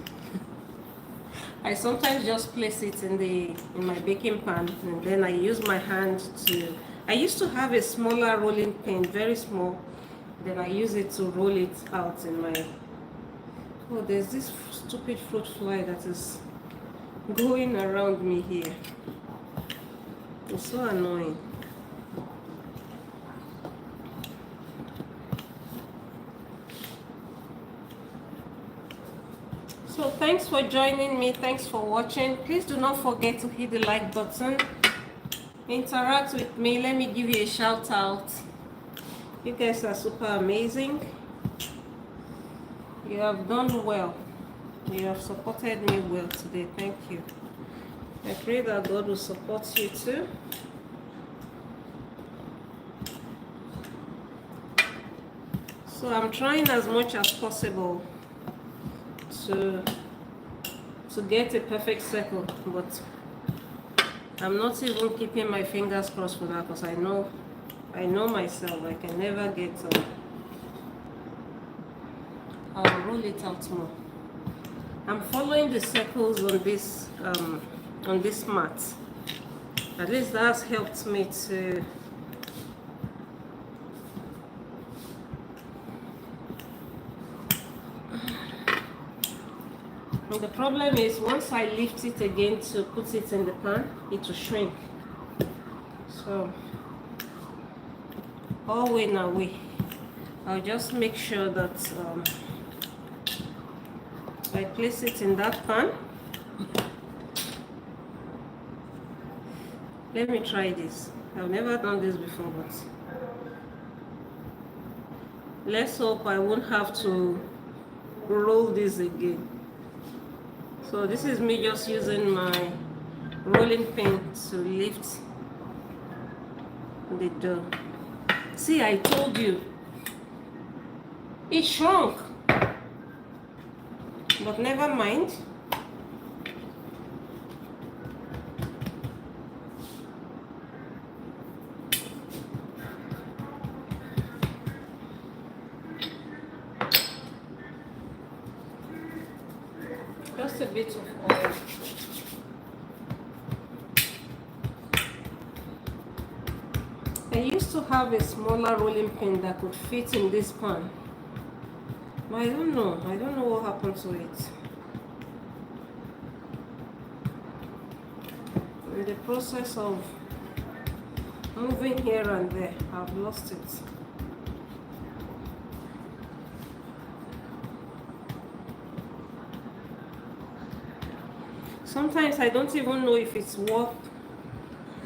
I sometimes just place it in my baking pan, and then I use my hand to. I used to have a smaller rolling pin, very small. Then I use it to roll it out in my. Oh, there's this stupid fruit fly that is going around me here. It's so annoying. So thanks for joining me. Thanks for watching. Please do not forget to hit the like button. Interact with me. Let me give you a shout out. You guys are super amazing. You have done well. You have supported me well today. Thank you. I pray that God will support you too. So I'm trying as much as possible to get a perfect circle, but I'm not even keeping my fingers crossed for that, because I know myself. I can never get. I'll roll it out more. I'm following the circles on this mat. At least that's helped me to. The problem is once I lift it again to put it in the pan, it will shrink. So always in a way, I'll just make sure that I place it in that pan. Let me try this. I've never done this before, but let's hope I won't have to roll this again. So this is me just using my rolling pin to lift the dough. See, I told you. It shrunk. But never mind. Just a bit of oil. I used to have a smaller rolling pin that could fit in this pan. But I don't know what happened to it. In the process of moving here and there, I've lost it. Sometimes I don't even know if it's worth,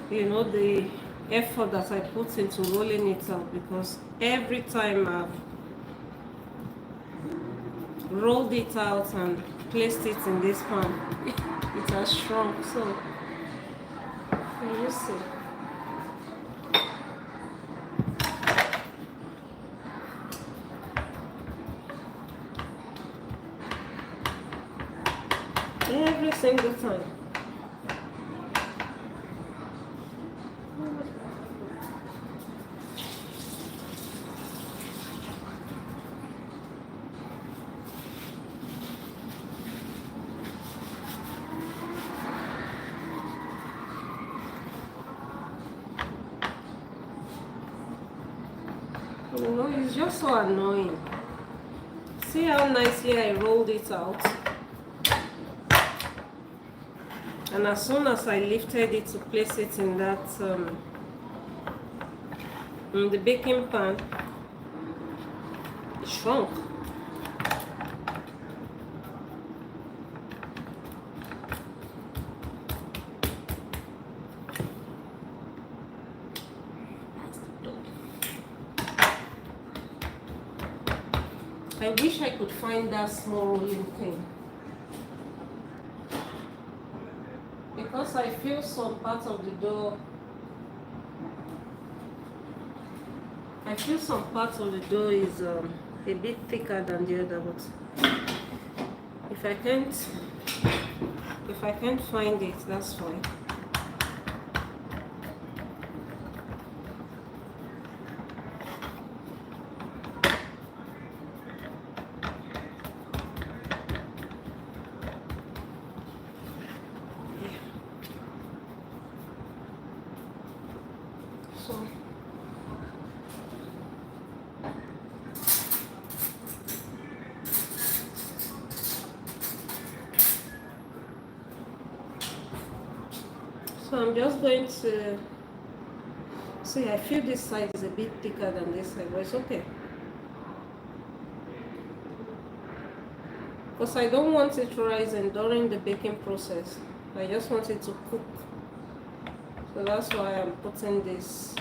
the effort that I put into rolling it out, because every time I've rolled it out and placed it in this pan, it has shrunk. So you see. Every single time. It's just so annoying. See how nicely I rolled it out? And as soon as I lifted it to place it in that, in the baking pan, it shrunk. I wish I could find that small rolling pin, because I feel some part of the dough. Is a bit thicker than the other, but if I can't find it, that's fine. So I'm just going to see, I feel this side is a bit thicker than this side, but it's okay. Because I don't want it rising during the baking process. I just want it to cook. So that's why I'm putting this.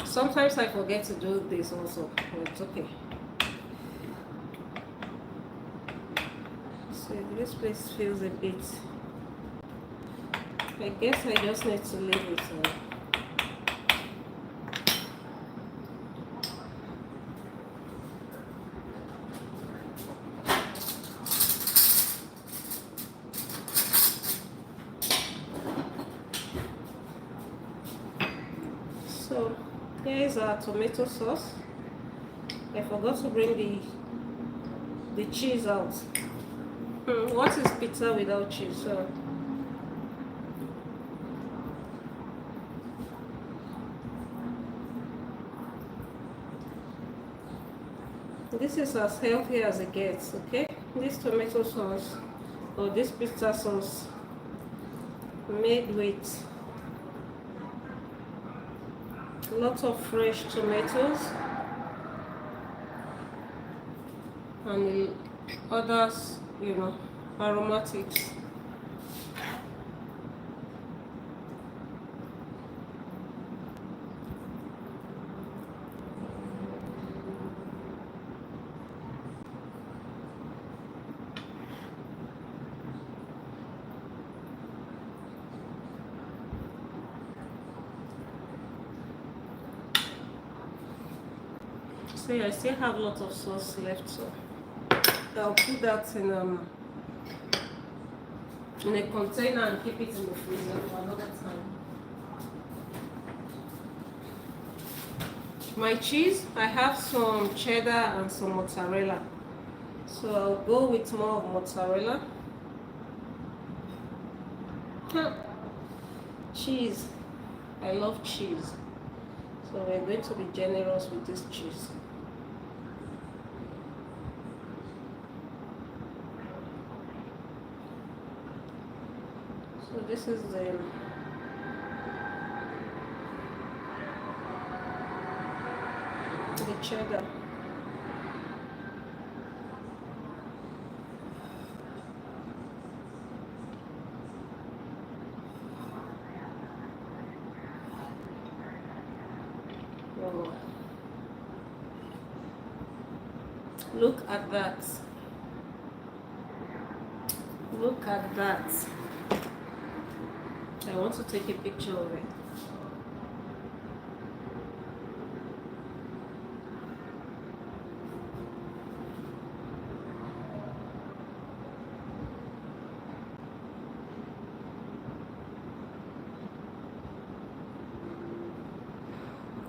Sometimes I forget to do this also, but it's okay. See, this place feels a bit. I guess I just need to leave it on. So here is our tomato sauce. I forgot to bring the cheese out. What is pizza without cheese? So this is as healthy as it gets, okay? This tomato sauce or this pizza sauce made with lots of fresh tomatoes and others, you know, aromatics. See, I still have lots of sauce left, so I'll put that in a container and keep it in the freezer for another time. My cheese, I have some cheddar and some mozzarella. So I'll go with more of mozzarella. Cheese. I love cheese. So we're going to be generous with this cheese. So this is the cheddar. Oh. Look at that. Look at that. I want to take a picture of it.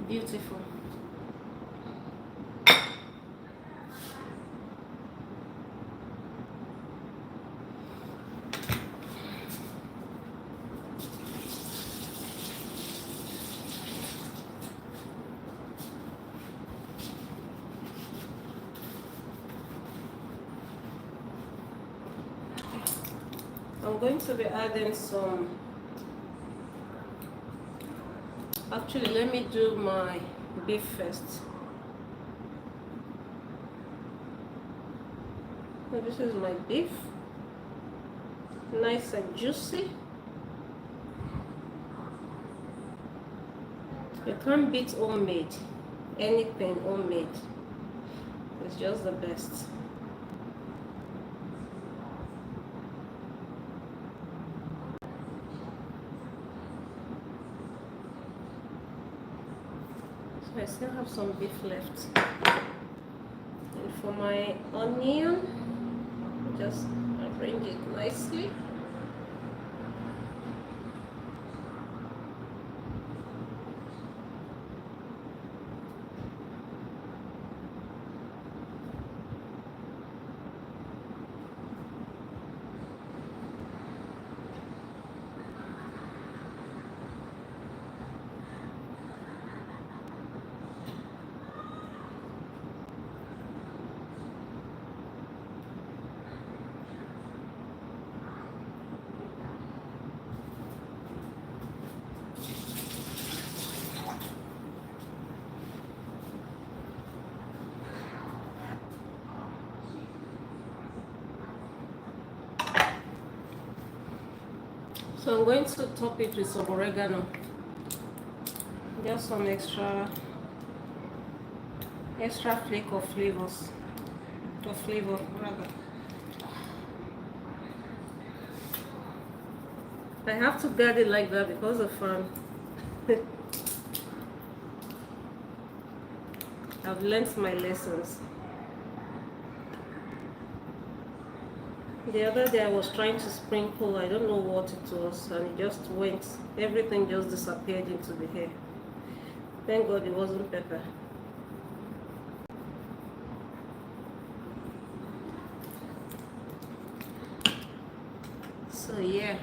Beautiful. I'm going to be adding some. Actually, let me do my beef first. So this is my beef, nice and juicy. You can't beat homemade. Anything homemade, it's just the best. I still have some beef left. And for my onion, just arrange it nicely. So I'm going to top it with some oregano. Just some extra flake of flavors. Of flavor rather. I have to guard it like that because of I've learnt my lessons. The other day I was trying to sprinkle, I don't know what it was, and it just went, everything just disappeared into the hair. Thank God it wasn't pepper. So yeah.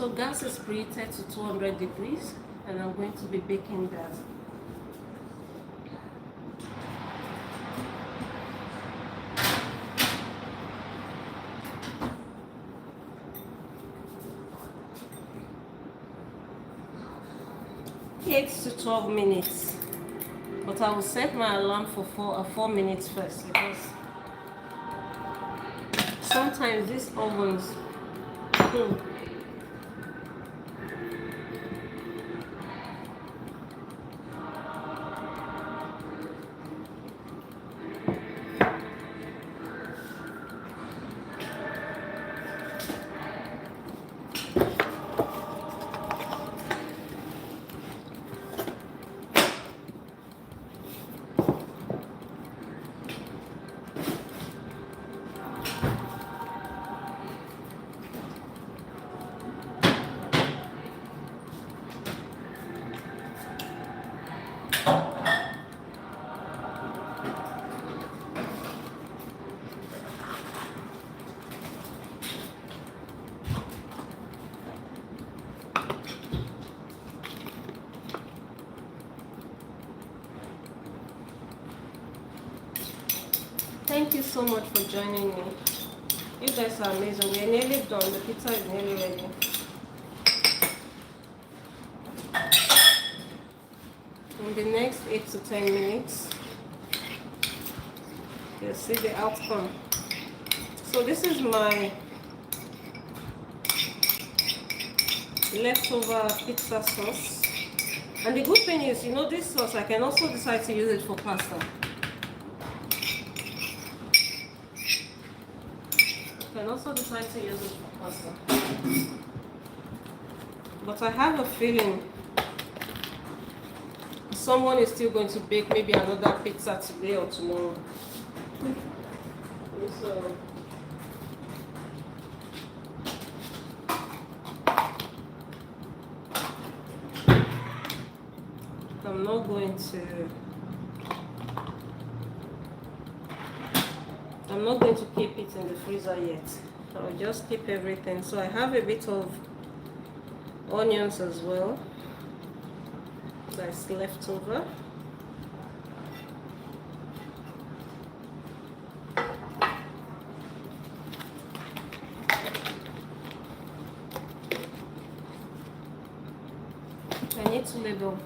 So gas is preheated to 200 degrees and I'm going to be baking that. Eight to 12 minutes. But I will set my alarm for 4 minutes first because sometimes these ovens Thank you so much for joining me. You guys are amazing. We're nearly done. The pizza is nearly ready. In the next 8 to 10 minutes, you'll see the outcome. So this is my leftover pizza sauce. And the good thing is, you know, this sauce, I can also decide to use it for pasta. I can also decide to use it for pasta. But I have a feeling someone is still going to bake maybe another pizza today or tomorrow. So I'm not going to keep it in the freezer yet. I'll just keep everything. So I have a bit of onions as well that's left over. I need to label.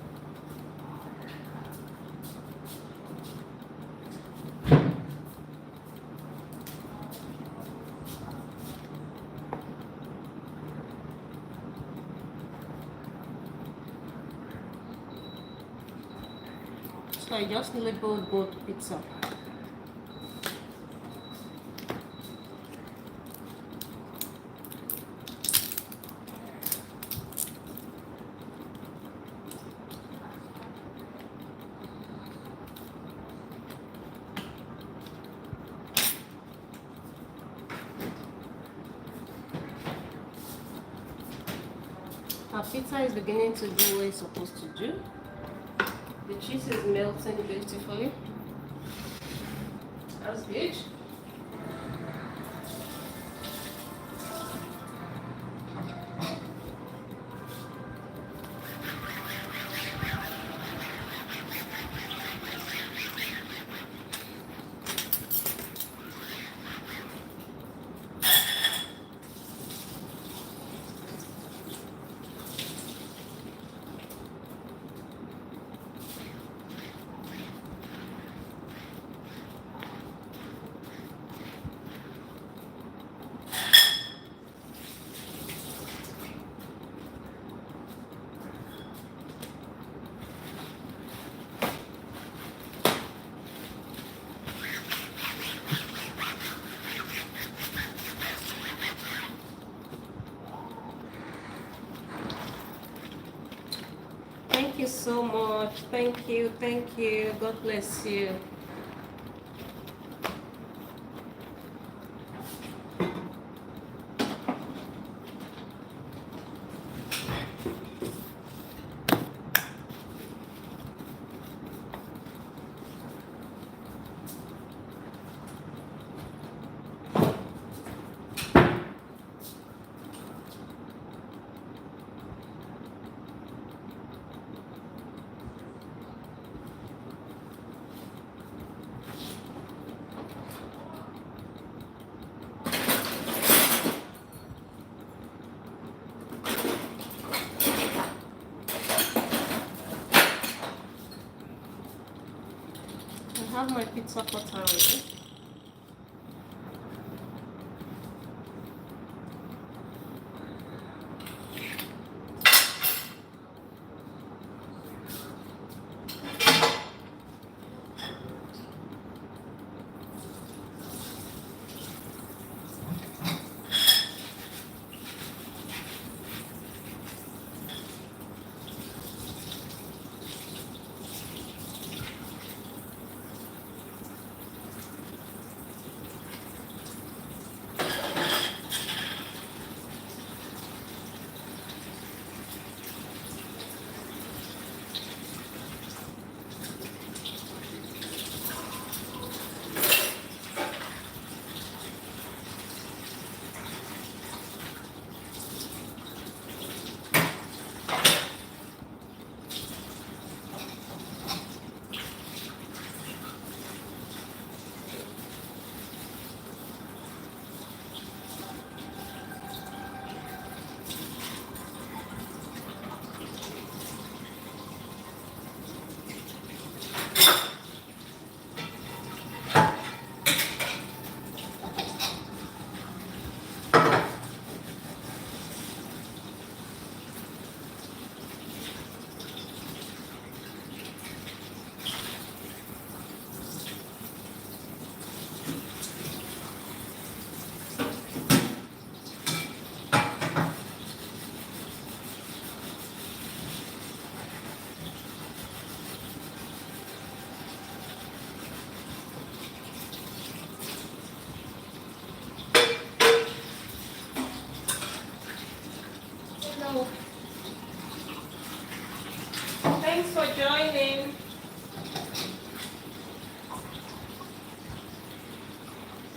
So I just labeled both pizza. Our pizza is beginning to do what it's supposed to do. The cheese is melting beautifully. That's good. Thank you so much. Thank you. Thank you. God bless you. I have my pizza cutter ready. Hello. Thanks for joining.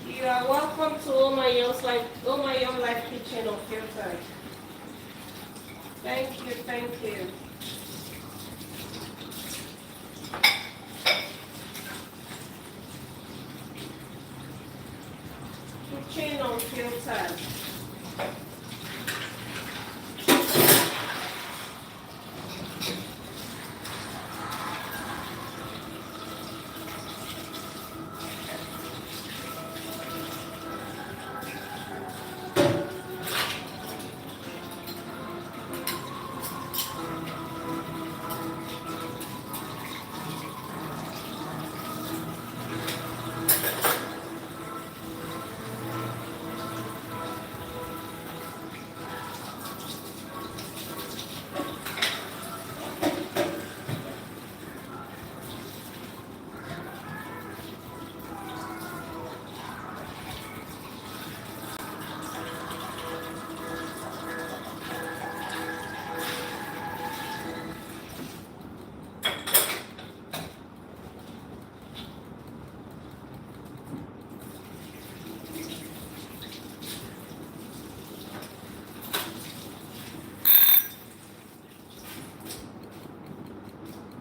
You are welcome to Oh My Young Life Kitchen Unfiltered. Thank you, thank you. Kitchen Unfiltered.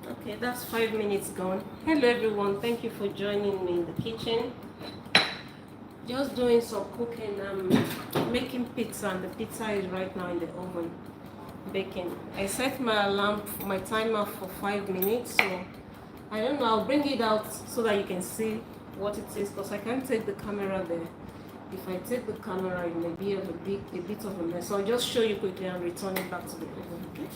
Okay, that's 5 minutes gone. Hello everyone, thank you for joining me in the kitchen. Just doing some cooking. I'm making pizza and the pizza is right now in the oven baking. I set my alarm, my timer for 5 minutes, so I don't know, I'll bring it out so that you can see what it is because I can't take the camera there. If I take the camera, it may be a bit of a mess. So I'll just show you quickly and return it back to the oven, okay?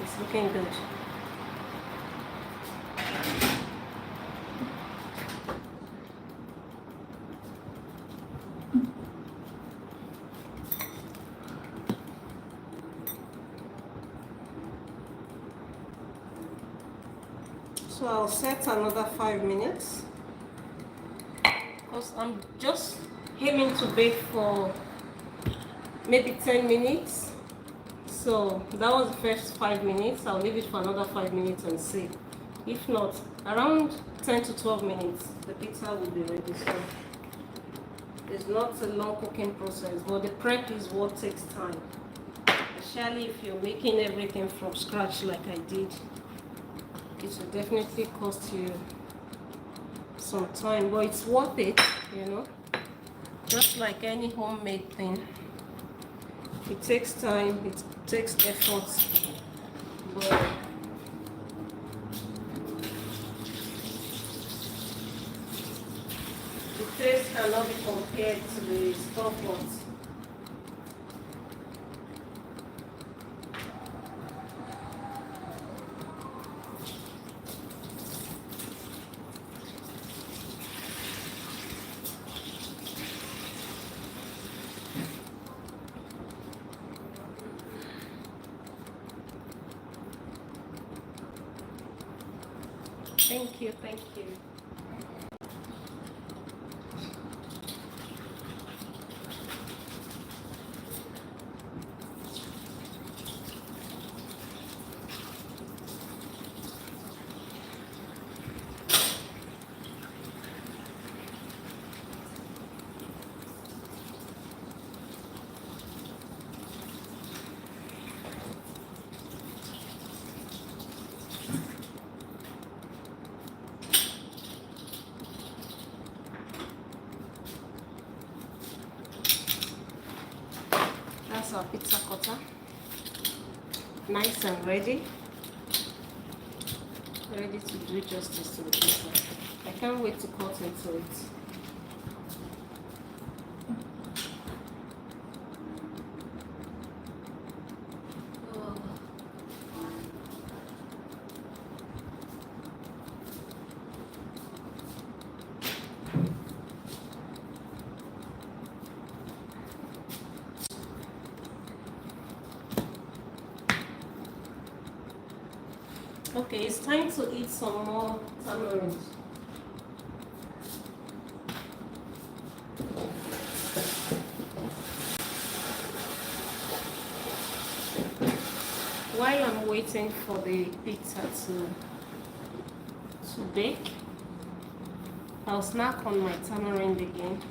It's looking good. So I'll set another 5 minutes because I'm just aiming to bake for maybe 10 minutes. So that was the first 5 minutes. I'll leave it for another 5 minutes and see. If not, around 10 to 12 minutes, the pizza will be ready. So it's not a long cooking process, but the prep is what takes time. Especially if you're making everything from scratch like I did. It will definitely cost you some time, but it's worth it, you know. Just like any homemade thing. It takes time, it takes effort, but the taste cannot be compared to the stuff ones. Thank you, thank you. That's our pizza cutter. Nice and ready. Ready to do justice to the pizza. I can't wait to cut into it. Okay, it's time to eat some more tamarind. While I'm waiting for the pizza to bake, I'll snack on my tamarind again.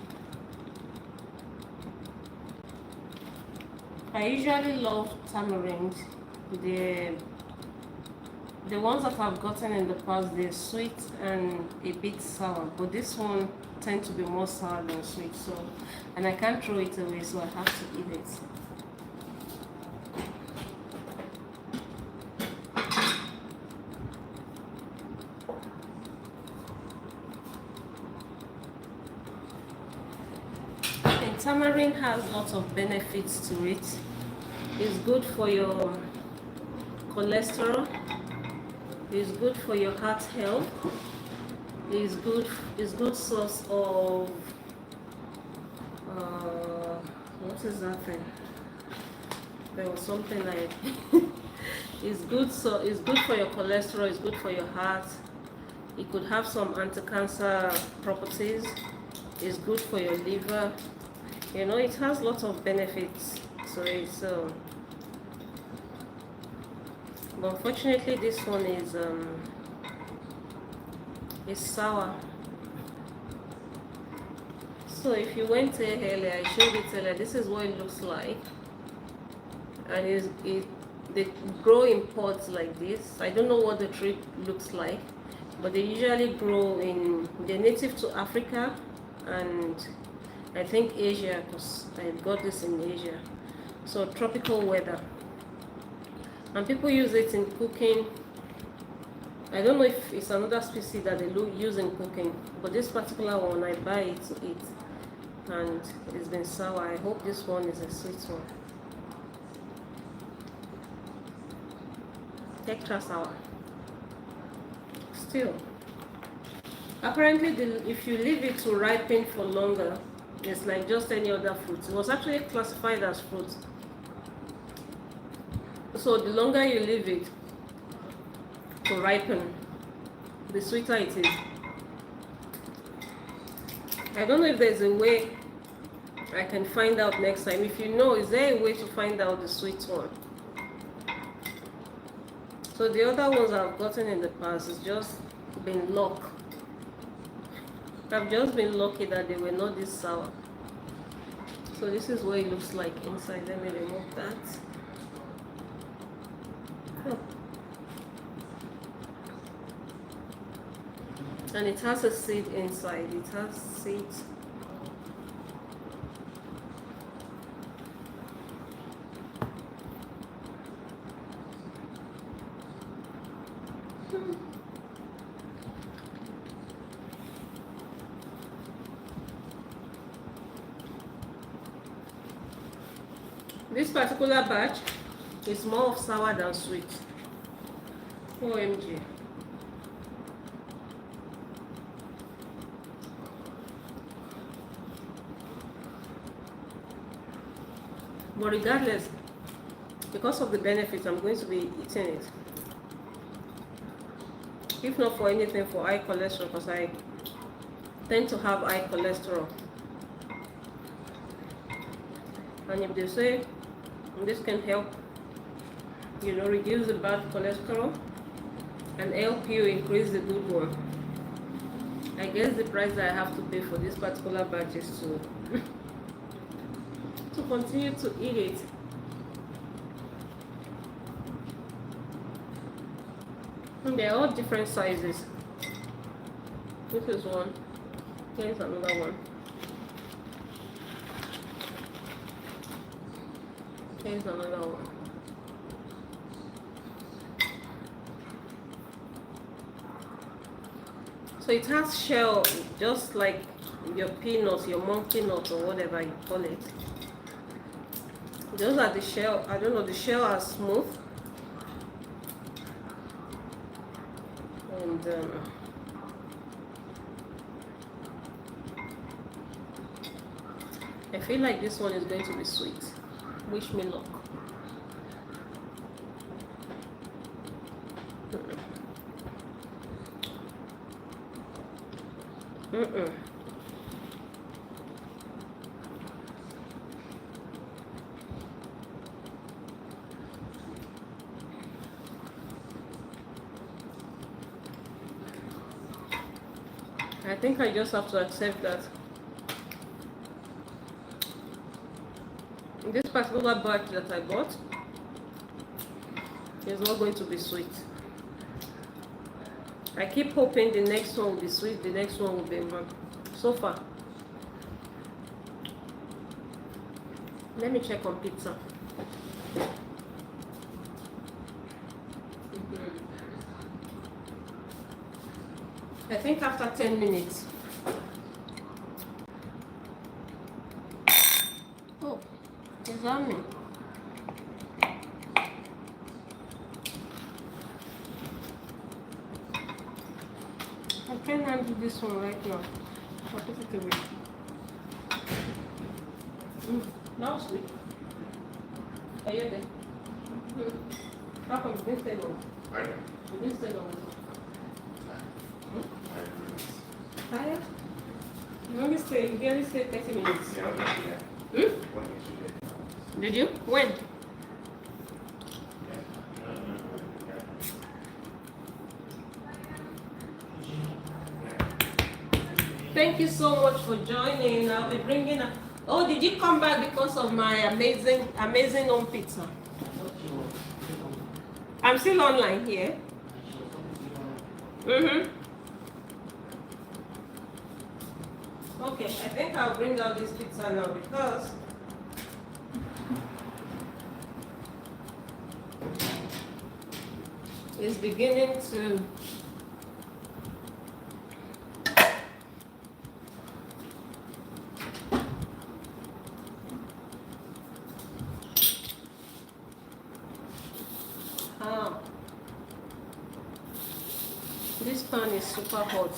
I usually love tamarind. The ones that I've gotten in the past, they're sweet and a bit sour, but this one tends to be more sour than sweet, so, and I can't throw it away, so I have to eat it. And tamarind has lots of benefits to it. It's good for your cholesterol. It's good for your heart health. It's good source of what is that thing? There was something like it's good for your cholesterol, it's good for your heart. It could have some anti-cancer properties. It's good for your liver. You know, it has lots of benefits. So it's but unfortunately this one is sour. So if you went here earlier, I showed it earlier, this is what it looks like. And they grow in pots like this. I don't know what the tree looks like, but they usually grow they're native to Africa and I think Asia, because I got this in Asia. So tropical weather. And people use it in cooking. I don't know if it's another species that they use in cooking, but this particular one I buy it to eat, and it's been sour. I hope this one is a sweet one. Extra sour. Still, apparently, if you leave it to ripen for longer, it's like just any other fruit. It was actually classified as fruit. So the longer you leave it to ripen, the sweeter it is. I don't know if there's a way I can find out next time. If you know, is there a way to find out the sweet one? So the other ones I've gotten in the past has just been luck. I've just been lucky that they were not this sour. So this is what it looks like inside. Let me remove that. Oh. And it has a seed inside. It has seeds. This particular batch is more of sour than sweet. OMG. But regardless, because of the benefits, I'm going to be eating it. If not for anything, for high cholesterol, because I tend to have high cholesterol. And if they say this can help, reduce the bad cholesterol and help you increase the good one, I guess the price that I have to pay for this particular batch is to continue to eat it. And they're all different sizes. This is one. Here's another one. Here's another one. So it has shell, just like your peanuts, your monkey nut, or whatever you call it. Those are the shell. I don't know, the shell are smooth. And I feel like this one is going to be sweet. Wish me luck. I think I just have to accept that this particular batch that I bought is not going to be sweet. I keep hoping the next one will be sweet, the next one will be mild. So far. Let me check on pizza. I think after 10 minutes. Oh, is that me? I can't handle this one right now. I'll put it away. Now sweet. Are you there? How come you didn't stay long? You didn't stay long. Tired? You only stay, you barely stay 30 minutes. Did you? When? Thank you so much for joining. I'll be bringing a... Oh, did you come back because of my amazing home pizza? I'm still online here. Okay, I think I'll bring out this pizza now because it's beginning to this pan is super hot.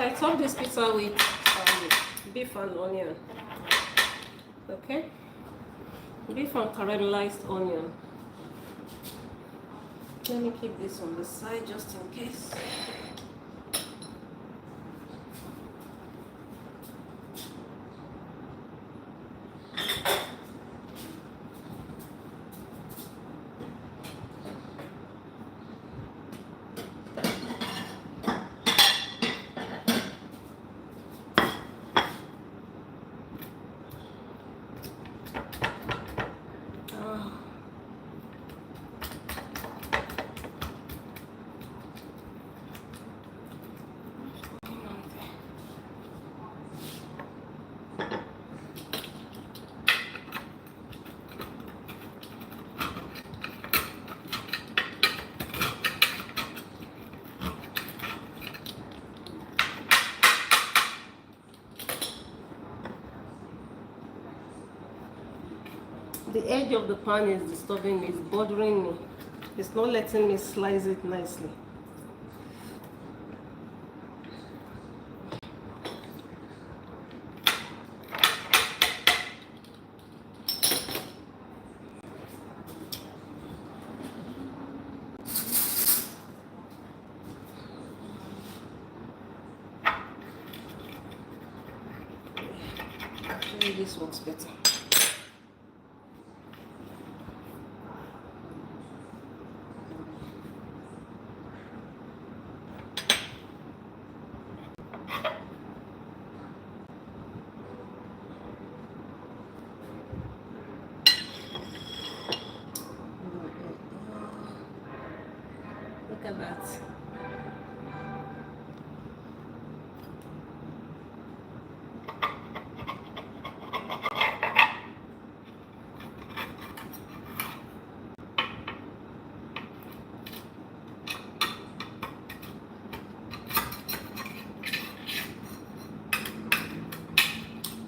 I top this pizza with beef and onion. Okay, beef and caramelized onion. Let me keep this on the side just in case. The edge of the pan is disturbing me, it's bothering me. It's not letting me slice it nicely. Actually, this works better. Look at that.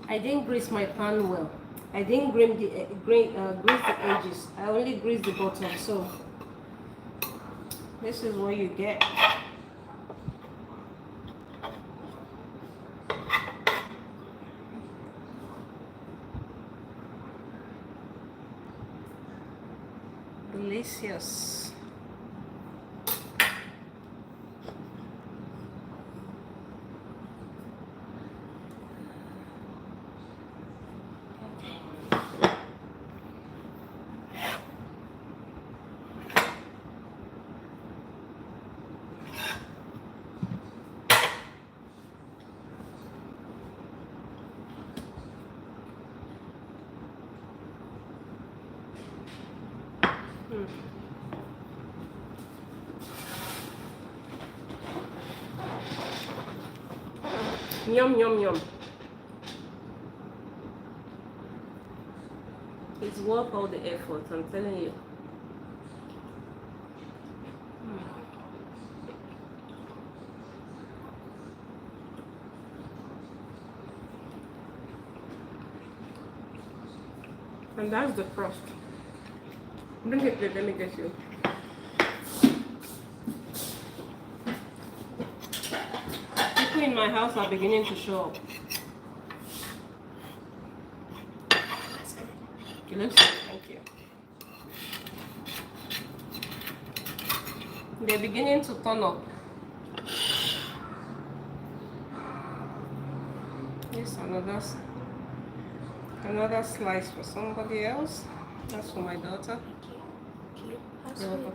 I didn't grease my pan well. I didn't grease the edges. I only greased the bottom. So this is what you get. Delicious. Yum, yum, yum. It's worth all the effort, I'm telling you. And that's the crust. Bring it, let me get you. People in my house are beginning to show up. You look so, thank you. They're beginning to turn up. Yes, another slice for somebody else. That's for my daughter. You're welcome.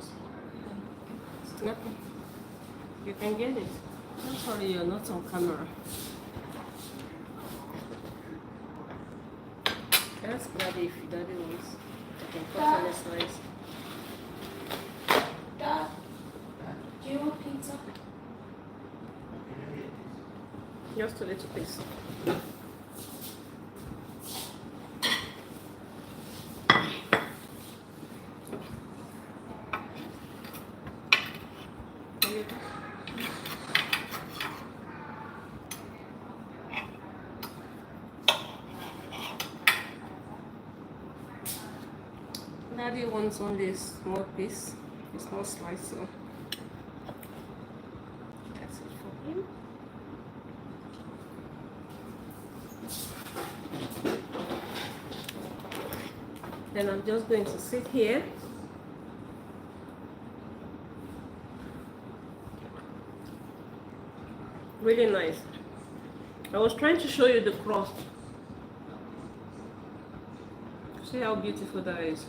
Nothing. You can get it. I'm sorry, you're not on camera. Ask Daddy if Daddy wants. You can cut on a slice. Dad, do you want pizza? Just a little piece. Daddy wants only a small piece, a small slice, so that's it for him. and I'm just going to sit here. Really nice. I was trying to show you the crust. See how beautiful that is.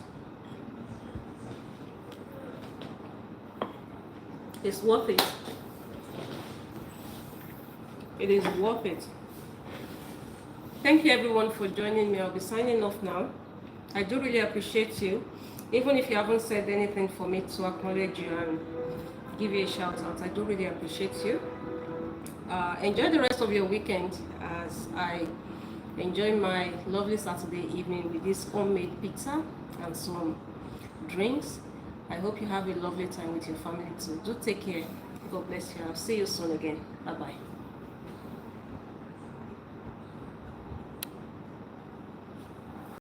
It's worth it. It is worth it. Thank you everyone for joining me. I'll be signing off now. I do really appreciate you. Even if you haven't said anything for me to acknowledge you and give you a shout out, I do really appreciate you. Enjoy the rest of your weekend as I enjoy my lovely Saturday evening with this homemade pizza and some drinks. I hope you have a lovely time with your family too. Do take care. God bless you. I'll see you soon again. Bye bye.